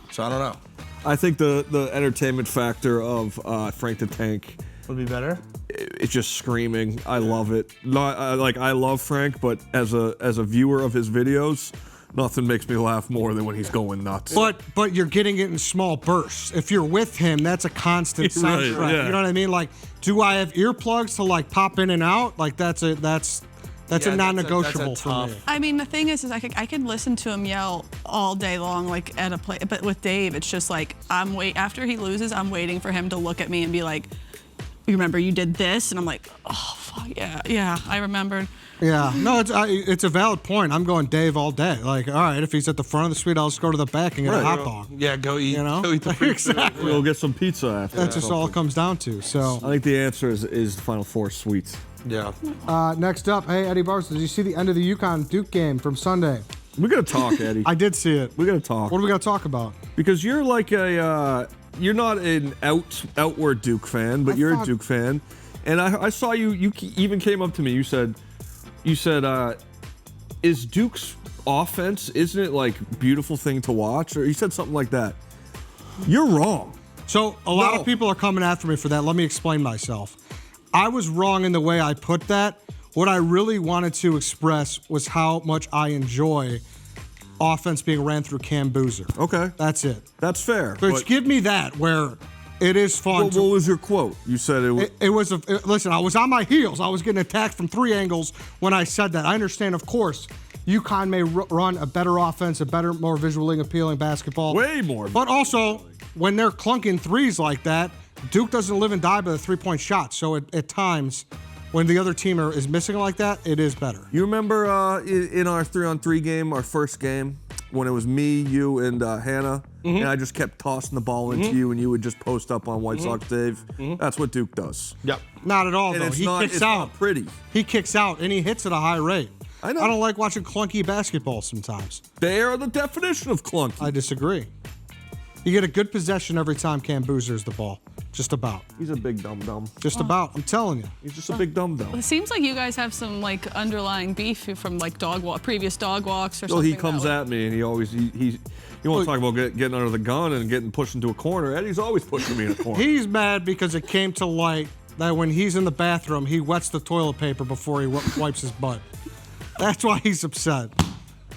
so I don't know. I think the entertainment factor of Frank the Tank would be better. It's just screaming. I love it. I love Frank, but as a viewer of his videos, nothing makes me laugh more than when he's going nuts. But you're getting it in small bursts. If you're with him, that's a constant soundtrack. Right, yeah. You know what I mean? Like, do I have earplugs to like pop in and out? Like that's a non-negotiable for me. I mean, the thing is I could listen to him yell all day long, like at a play. But with Dave, it's just like after he loses, I'm waiting for him to look at me and be like, "You remember you did this?" And I'm like, "Oh fuck yeah, I remembered." Yeah, no, it's a valid point. I'm going Dave all day. Like, all right, if he's at the front of the suite, I'll just go to the back and get a hot dog. Yeah, go eat. You know, go eat the free food. exactly. We'll get some pizza after. That's just all it comes down to. So I think the answer is the Final Four suite. Yeah. Next up, hey Eddie Barstool, did you see the end of the UConn Duke game from Sunday? We gotta talk, Eddie. I did see it. We gotta talk. What are we gonna talk about? Because you're like you're not an outward Duke fan, but you're a Duke fan, and I saw you. You even came up to me. You said, "Is Duke's offense? Isn't it like beautiful thing to watch?" Or you said something like that. You're wrong. So a lot of people are coming after me for that. Let me explain myself. I was wrong in the way I put that. What I really wanted to express was how much I enjoy offense being ran through Cam Boozer. Okay. That's it. That's fair. But give me that where it is fun. What was your quote? You said it was... Listen, I was on my heels. I was getting attacked from 3 angles when I said that. I understand, of course, UConn may run a better offense, a better, more visually appealing basketball. Way more. But also, when they're clunking threes like that, Duke doesn't live and die by the 3-point shot. So at times, when the other team is missing like that, it is better. You remember in our 3-on-3 game, our first game, when it was me, you, and Hannah, and I just kept tossing the ball into you, and you would just post up on White Sox Dave? That's what Duke does. Yep. Not at all, And though. it's He kicks out. not pretty. He kicks out, and he hits at a high rate. I know. I don't like watching clunky basketball sometimes. They are the definition of clunky. I disagree. You get a good possession every time Cam Boozer's the ball. Just about. He's a big dum-dum. Just about. I'm telling you. He's just a big dum-dum. It seems like you guys have some like underlying beef from like previous dog walks or something. Well, he comes at me, and he always you want to talk about getting under the gun and getting pushed into a corner. Eddie's always pushing me in a corner. He's mad because it came to light that when he's in the bathroom, he wets the toilet paper before he wipes his butt. That's why he's upset.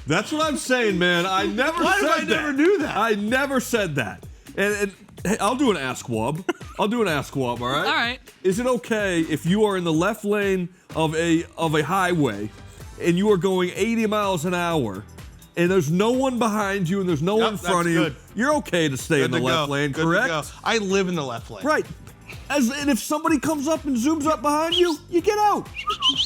That's what I'm saying, man. I never Why said did I that. never do that? I never said that. And hey, I'll do an Ask Wub. All right? All right. Is it okay if you are in the left lane of a highway and you are going 80 miles an hour and there's no one behind you and there's no one in front of you? Good. You're okay to stay in the left lane, Good to correct? go. I live in the left lane. Right. And if somebody comes up and zooms up behind you, you get out.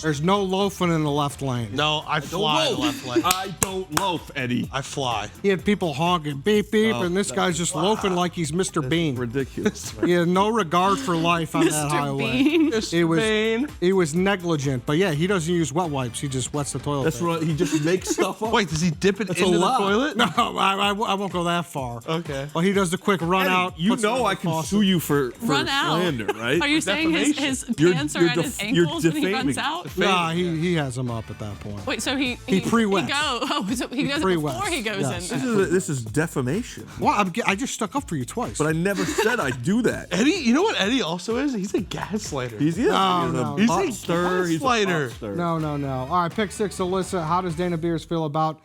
There's no loafing in the left lane. No, I fly in the left lane. I don't loaf, Eddie. I fly. He had people honking, beep, beep, and this guy's just loafing like he's Mr. Bean. Ridiculous. He had no regard for life on that highway. Bean. He was negligent, but yeah, he doesn't use wet wipes. He just wets the toilet. That's paper. right. He just makes stuff up. Wait, does he dip it That's into a the lot. toilet? No, I won't go that far. Okay. Well, he does the quick run Eddie, out. you puts it in know the I can faucet. sue you for Run out. slander. slander, right? Are you saying his pants are at his ankles when he runs out? Nah, he has them up at that point. Wait, so he pre-wets. He does it before he goes in. This is defamation. Well, I just stuck up for you twice. But I never said I'd do that. Eddie, you know what Eddie also is? He's a gaslighter. He's He's a gaslighter. No. All right, pick 6, Alyssa. How does Dana Beers feel about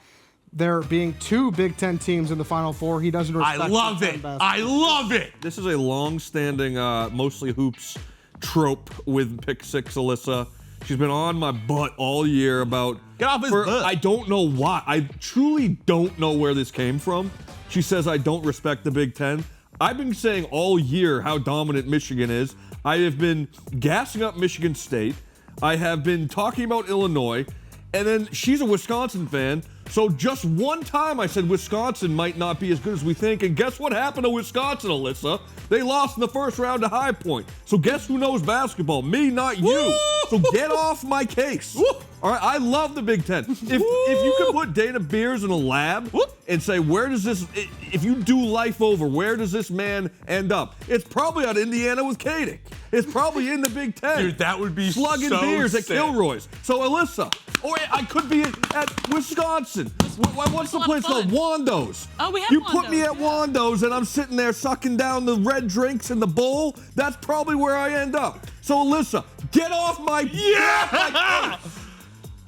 there being 2 Big Ten teams in the Final Four? He doesn't respect I love it. I love it. This is a long-standing, mostly hoops trope with pick 6, Alyssa. She's been on my butt all year about. Get off his butt. I don't know why. I truly don't know where this came from. She says I don't respect the Big Ten. I've been saying all year how dominant Michigan is. I have been gassing up Michigan State. I have been talking about Illinois. And then she's a Wisconsin fan. So just one time I said Wisconsin might not be as good as we think. And guess what happened to Wisconsin, Alyssa? They lost in the first round to High Point. So guess who knows basketball? Me, not you. Woo! So get off my case. Woo! All right, I love the Big Ten. If you could put Dana Beers in a lab and say, where does this, if you do life over, where does this man end up? It's probably on Indiana with Katic. It's probably in the Big Ten. Dude, that would be slugging so beers sick. at Kilroy's. So Alyssa, or I could be at Wisconsin. What's the place called? Wando's. Oh, we have You Wando's, put me at Wando's and I'm sitting there sucking down the red drinks in the bowl. That's probably where I end up. So Alyssa, get off my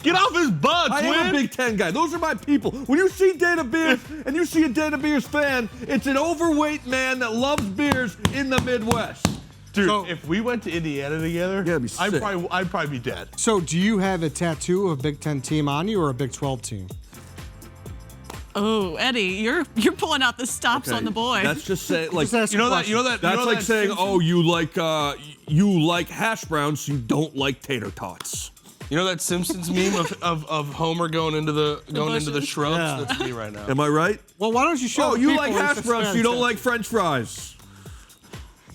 Get off his butt, I am a Big Ten guy. Those are my people. When you see Dana Beers and you see a Dana Beers fan, it's an overweight man that loves beers in the Midwest. Dude, if we went to Indiana together, I'd probably be dead. So do you have a tattoo of a Big Ten team on you or a Big 12 team? Oh, Eddie, you're pulling out the stops on the boy. That's just saying, like, That's like saying, oh, you like hash browns, so you don't like tater tots. You know that Simpsons meme of Homer going into the shrubs? Yeah. That's me right now. Am I right? Well, why don't you show? Oh, the you people like your hash browns, so you Cincinnati don't like French fries.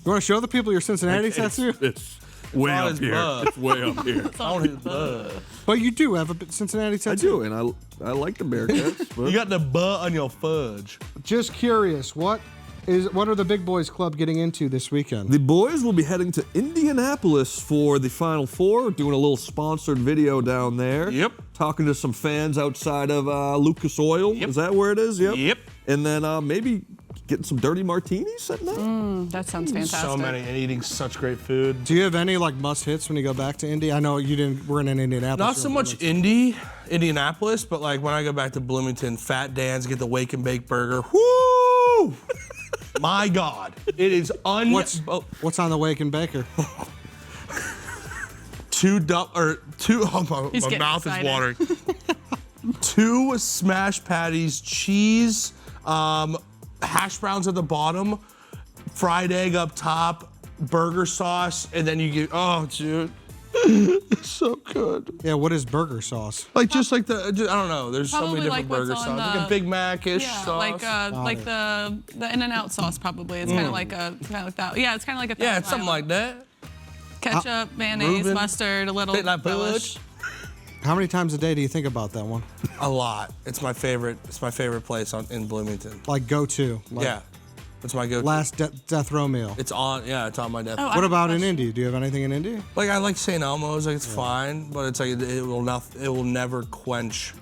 You want to show the people your Cincinnati tattoo? It's way on up his here. butt. It's way up here. I want his butt. But you do have a Cincinnati tattoo. I do, and I like the Bearcats. But You got the butt on your fudge. Just curious, what are the big boys club getting into this weekend? The boys will be heading to Indianapolis for the Final Four, doing a little sponsored video down there. Yep. Talking to some fans outside of Lucas Oil. Yep. Is that where it is? Yep. And then maybe getting some dirty martinis at night. That sounds fantastic. So many, and eating such great food. Do you have any like must hits when you go back to Indy? I know you didn't. We're in Indianapolis. Not so much Indianapolis, but like when I go back to Bloomington, Fat Dan's, get the Wake and Bake Burger. Woo! My God, it is What's on the Wake and Baker? My mouth is watering. 2 smash patties, cheese, hash browns at the bottom, fried egg up top, burger sauce, and then you get, oh, dude. It's so good. Yeah, what is burger sauce? Like just like I don't know. There's so many Probably different like burger what's sauce, on like a Big Mac-ish sauce. like the In-N-Out sauce probably. It's kind of like that. Yeah, it's kind of like a Yeah, it's something like that. ketchup, mayonnaise, mustard, a little Bit like relish. How many times a day do you think about that one? A lot. It's my favorite. It's my favorite place in Bloomington. Like go to? Like Yeah, it's my go-to. Last death row meal. It's on. Yeah, it's on my death. Oh, What about in Indy? Do you have anything in Indy? Like I like St. Elmo's. Like it's fine, but it's like it will never quench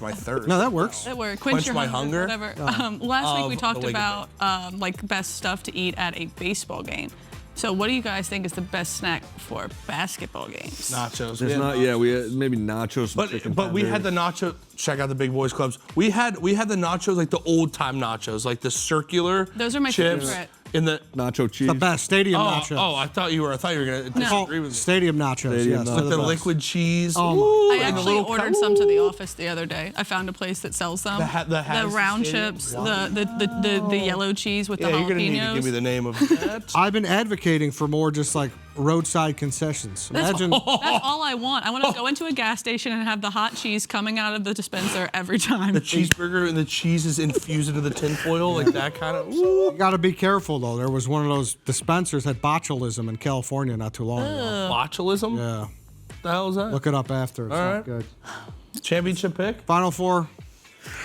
my thirst. No, that works. That works. Quench your my hunger? Whatever. Last week we Of talked the Wake about like best stuff to eat at a baseball game. So what do you guys think is the best snack for basketball games? Nachos. There's not. Yeah, we had maybe nachos. And chicken But we had the nacho. Check out the Big Boys Clubs. We had the nachos, like the old time nachos, like the circular. Those are my chips favorite. In the nacho cheese. The best stadium nachos. Oh, I thought you were gonna disagree with me. Stadium nachos. Stadium yes, nachos. they're The the best. liquid cheese. Oh, I actually ordered some to the office the other day. I found a place that sells them. The round Stadium? chips, Wow. the yellow cheese with Yeah, the you're gonna need to jalapenos. give me the name of that. I've been advocating for more just like roadside concessions. Imagine. That's all I want. I want to go into a gas station and have the hot cheese coming out of the dispenser every time. The cheeseburger and the cheese is infused into the tinfoil, like that kind of. You got to be careful though. There was one of those dispensers had botulism in California not too long ago. Botulism? Yeah. What the hell is that? Look it up after. It's All not right. good. Championship pick? Final Four.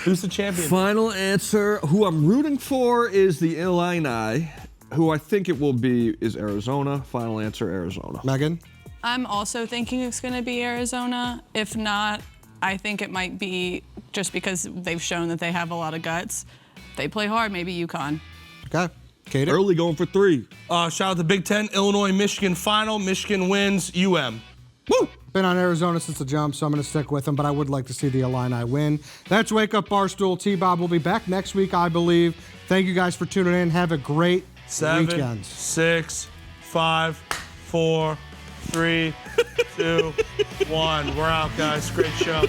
Who's the champion? Final answer. Who I'm rooting for is the Illini. who I think it will be is Arizona. Final answer, Arizona. Megan? I'm also thinking it's going to be Arizona. If not, I think it might be just because they've shown that they have a lot of guts. They play hard, maybe UConn. Okay. Katie? Early going for 3. Shout out to Big Ten, Illinois, Michigan final. Michigan wins, UM. Woo! Been on Arizona since the jump, so I'm going to stick with them, but I would like to see the Illini win. That's Wake Up Barstool. T-Bob will be back next week, I believe. Thank you guys for tuning in. Have a great 7, weekend. 6, 5, 4, 3, 2, 1. We're out, guys. Great show.